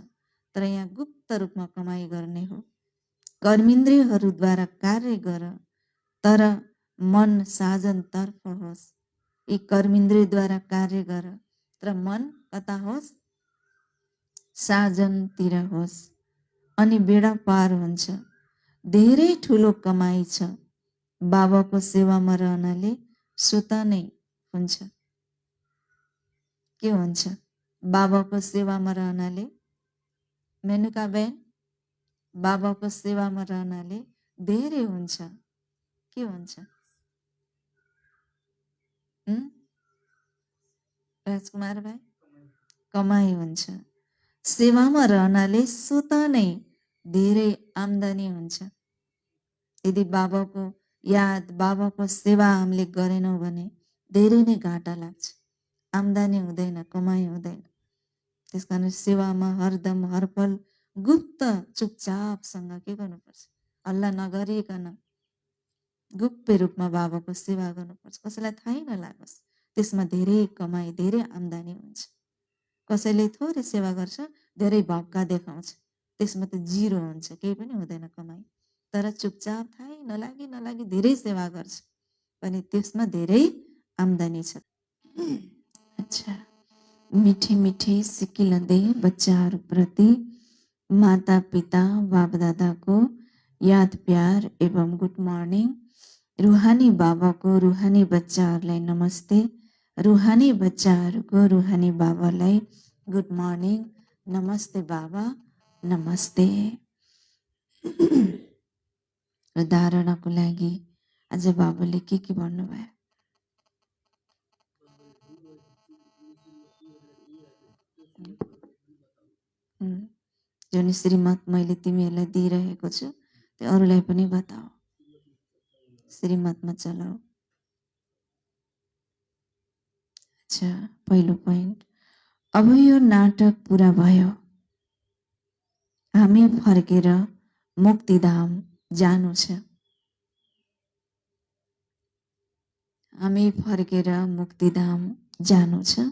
Speaker 2: तर यहाँ गुप्त रूपमा कमाई गर्ने हो। कर्मेन्द्रियहरूद्वारा कार्य गर, तर मन साजनतर्फ होस्। यी कर्मेन्द्रियद्वारा कार्य गर, तर मन कता होस्? साजनतिर होस्, अनि बेडा पार हुन्छ। धेरै ठुलो कमाई छ। बाबाको सेवामा रहनाले स्वत नै हुन्छ। के हुन्छ? बाबाको सेवामा रहनाले, मेनुका बहन, बाबाको सेवामा रहनाले धेरै हुन्छ। के हुन्छ? राजकुमार भाइ, कमाई हुन्छ। सेवामा रहनाले स्वत नै धेरै आम्दानी हुन्छ। यदि बाबाको याद, बाबाको सेवा हामीले गरेनौँ भने धेरै नै घाटा लाग्छ, आम्दानी हुँदैन, कमाई हुँदैन। त्यसकारण सेवामा हरदम हरपल गुप्त चुपचापसँग के गर्नुपर्छ? हल्ला नगरिकन गुप्त रूपमा बाबाको सेवा गर्नुपर्छ, कसैलाई थाहै नलागोस्। त्यसमा धेरै कमाई, धेरै आम्दानी हुन्छ। कसैले थोरै सेवा गर्छ, धेरै भक्का देखाउँछ, त्यसमा त जिरो हुन्छ, केही पनि हुँदैन कमाई। तर चुपचाप थाहै नलागी धेरै सेवा गर्छ भने त्यसमा धेरै आम्दानी छ। अच्छा, मिठे मिठे सिकिलँदै बच्चाहरूप्रति माता पिता बाप दादाको याद प्यार एवं गुड मर्निङ। रूहानी बाबाको रूहानी बच्चाहरूलाई नमस्ते, रूहानी बच्चाहरूको रूहानी बाबालाई गुड मर्निङ। नमस्ते बाबा, नमस्ते। धारणाको लागि आज बाबाले के भन्नुभयो? जुन श्रीमत मैले तिमीहरूलाई दिइरहेको छु त्यो अरूलाई पनि बताऊ, श्रीमतमा चलाऊ। अच्छा, पहिलो पोइन्ट, अब यो नाटक पुरा भयो, हामी फर्केर मुक्तिधाम जानु छ। हामी फर्केर मुक्तिधाम जानु छ।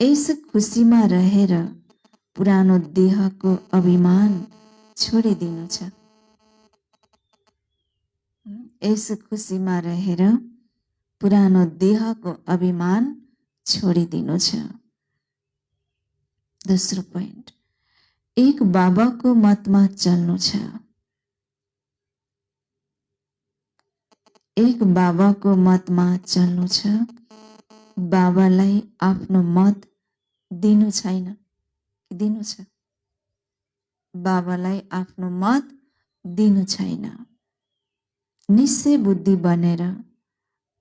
Speaker 2: यस खुसीमा रहेर पुरानो देहको अभिमान छोडिदिनु छ। यस खुसीमा रहेर पुरानो देहको अभिमान छोडिदिनु छ। दोस्रो पोइन्ट, एक बाबाको मतमा चल्नु छ। एक बाबाको मतमा चल्नु छ। बाबालाई आफ्नो मत दिनु छैन, दिनु छ। बाबालाई आफ्नो मत दिनु छैन। निश्चय बुद्धि बनेर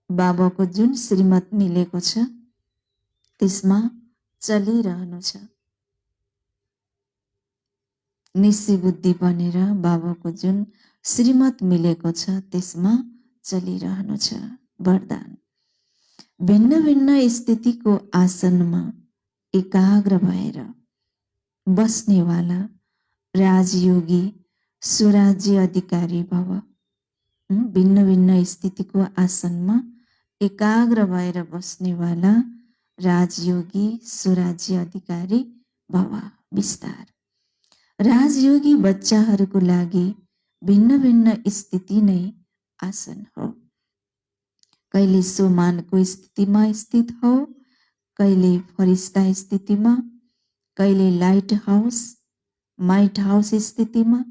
Speaker 2: बाबाको जुन श्रीमत मिलेको छ त्यसमा चलिरहनु छ। निश्चय बुद्धि बनेर बाबाको जुन श्रीमत मिलेको छ त्यसमा चलिरहनु छ। वरदान, भिन्न भिन्न स्थितिको आसनमा एकाग्र भएर बस्नेवाला राजयोगी सुराज्य अधिकारी भव। भिन्न भिन्न स्थितिको आसनमा एकाग्र भएर बस्नेवाला राजयोगी सुराज्य अधिकारी भव। विस्तार, राजयोगी बच्चाहरूको लागि भिन्न भिन्न स्थिति नै आसन हो। कहिले सोमानको स्थितिमा स्थित हो, कहिले फरिस्ता स्थितिमा, कहिले लाइट हाउस माइट हाउस स्थितिमा,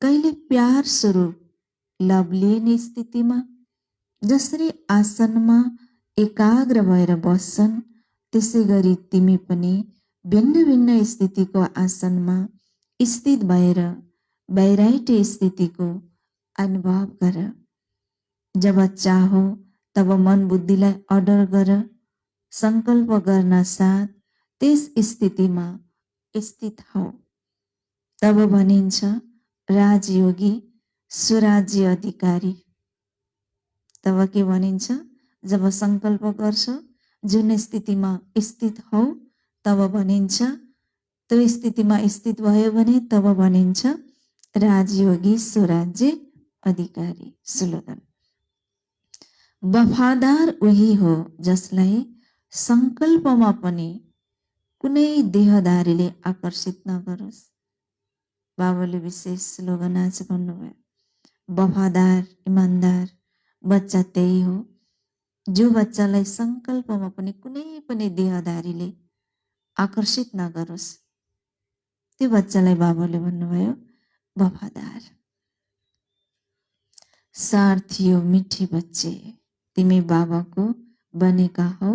Speaker 2: कहिले प्यार स्वरूप लभलिन स्थितिमा। जसरी आसनमा एकाग्र भएर बस्छन् त्यसै गरी तिमी पनि भिन्न भिन्न स्थितिको आसनमा स्थित भएर वैराइटी स्थितिको अनुभव गर। जब चाहो तब मन बुद्धिलाई अर्डर गर। संकल्प गर्न साथ त्यस स्थितिमा स्थित हौ। तब भनिन्छ राजयोगी स्वराज्य अधिकारी। तब के भनिन्छ? जब संकल्प गर्छ, जुन स्थितिमा स्थित हौ, तब भनिन्छ त्यो स्थितिमा स्थित भयो भने तब भनिन्छ राजयोगी स्वराज्य अधिकारी। स्लोगन। वफादार उही हो जसलाई संकल्पमा पनि कुनै देहधारीले आकर्षित नगरोस्। बाबुले विशेष स्लोगन आज भन्नुभयो, वफादार इमान्दार बच्चा त्यही हो जो बच्चालाई संकल्पमा पनि कुनै पनि देहधारीले आकर्षित नगरोस्। त्यो बच्चालाई बाबुले भन्नुभयो वफादार। सार्थियो मिठी बच्चे, तिमी बाबाको बनेका हौ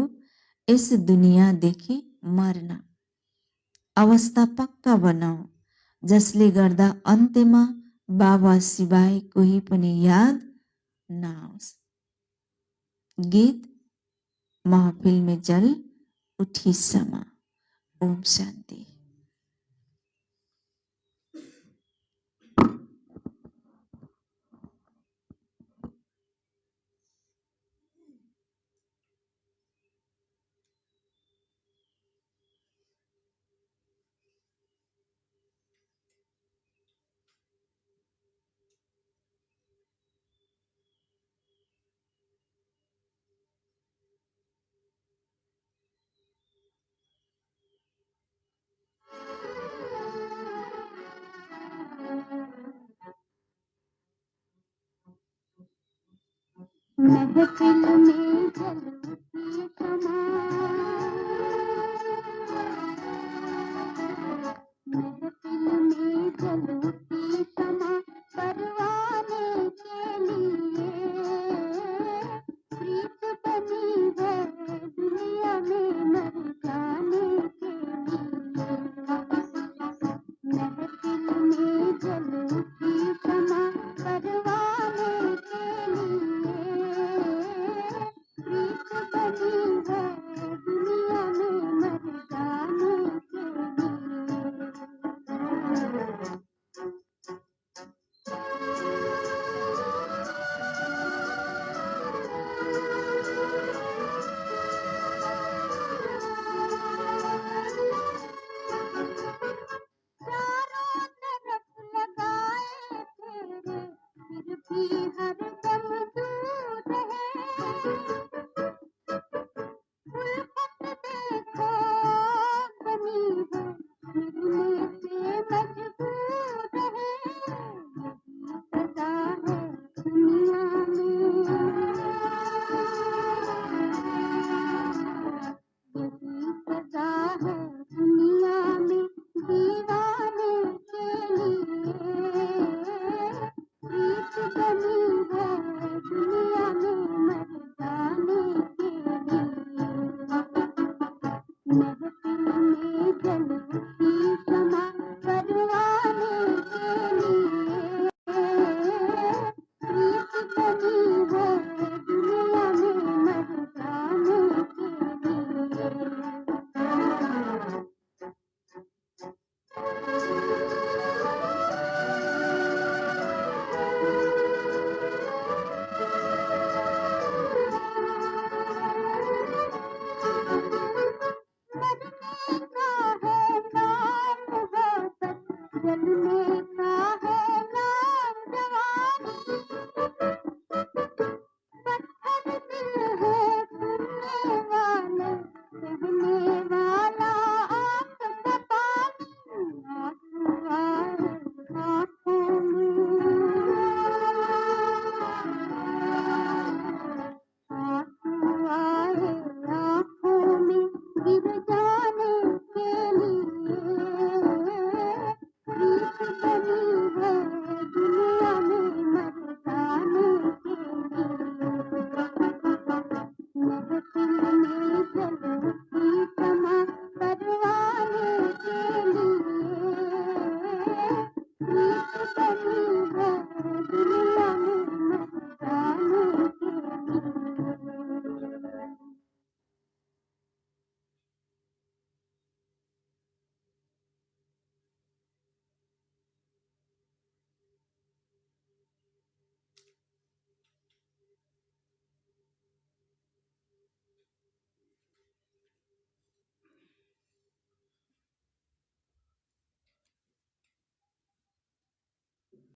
Speaker 2: यस दुनियाँदेखि मर्न। अवस्था पक्का बनाऊ जसले गर्दा अन्त्यमा बाबा सिवाय कोही पनि याद नआओस्। गीत महफिल में जल उठी समा। ओम शांति। महफिल में जल उठी समा, महफिल में जल उठी समा, परवाने के लिए प्रीत बनी है दुनिया में मर जाने के लिए। महफिल में जल उठी समा, परवाने के लिए प्रीत बनी है दुनिया में मर जाने के लिए। चारों तरफ लगाए फेरे फिर भी हर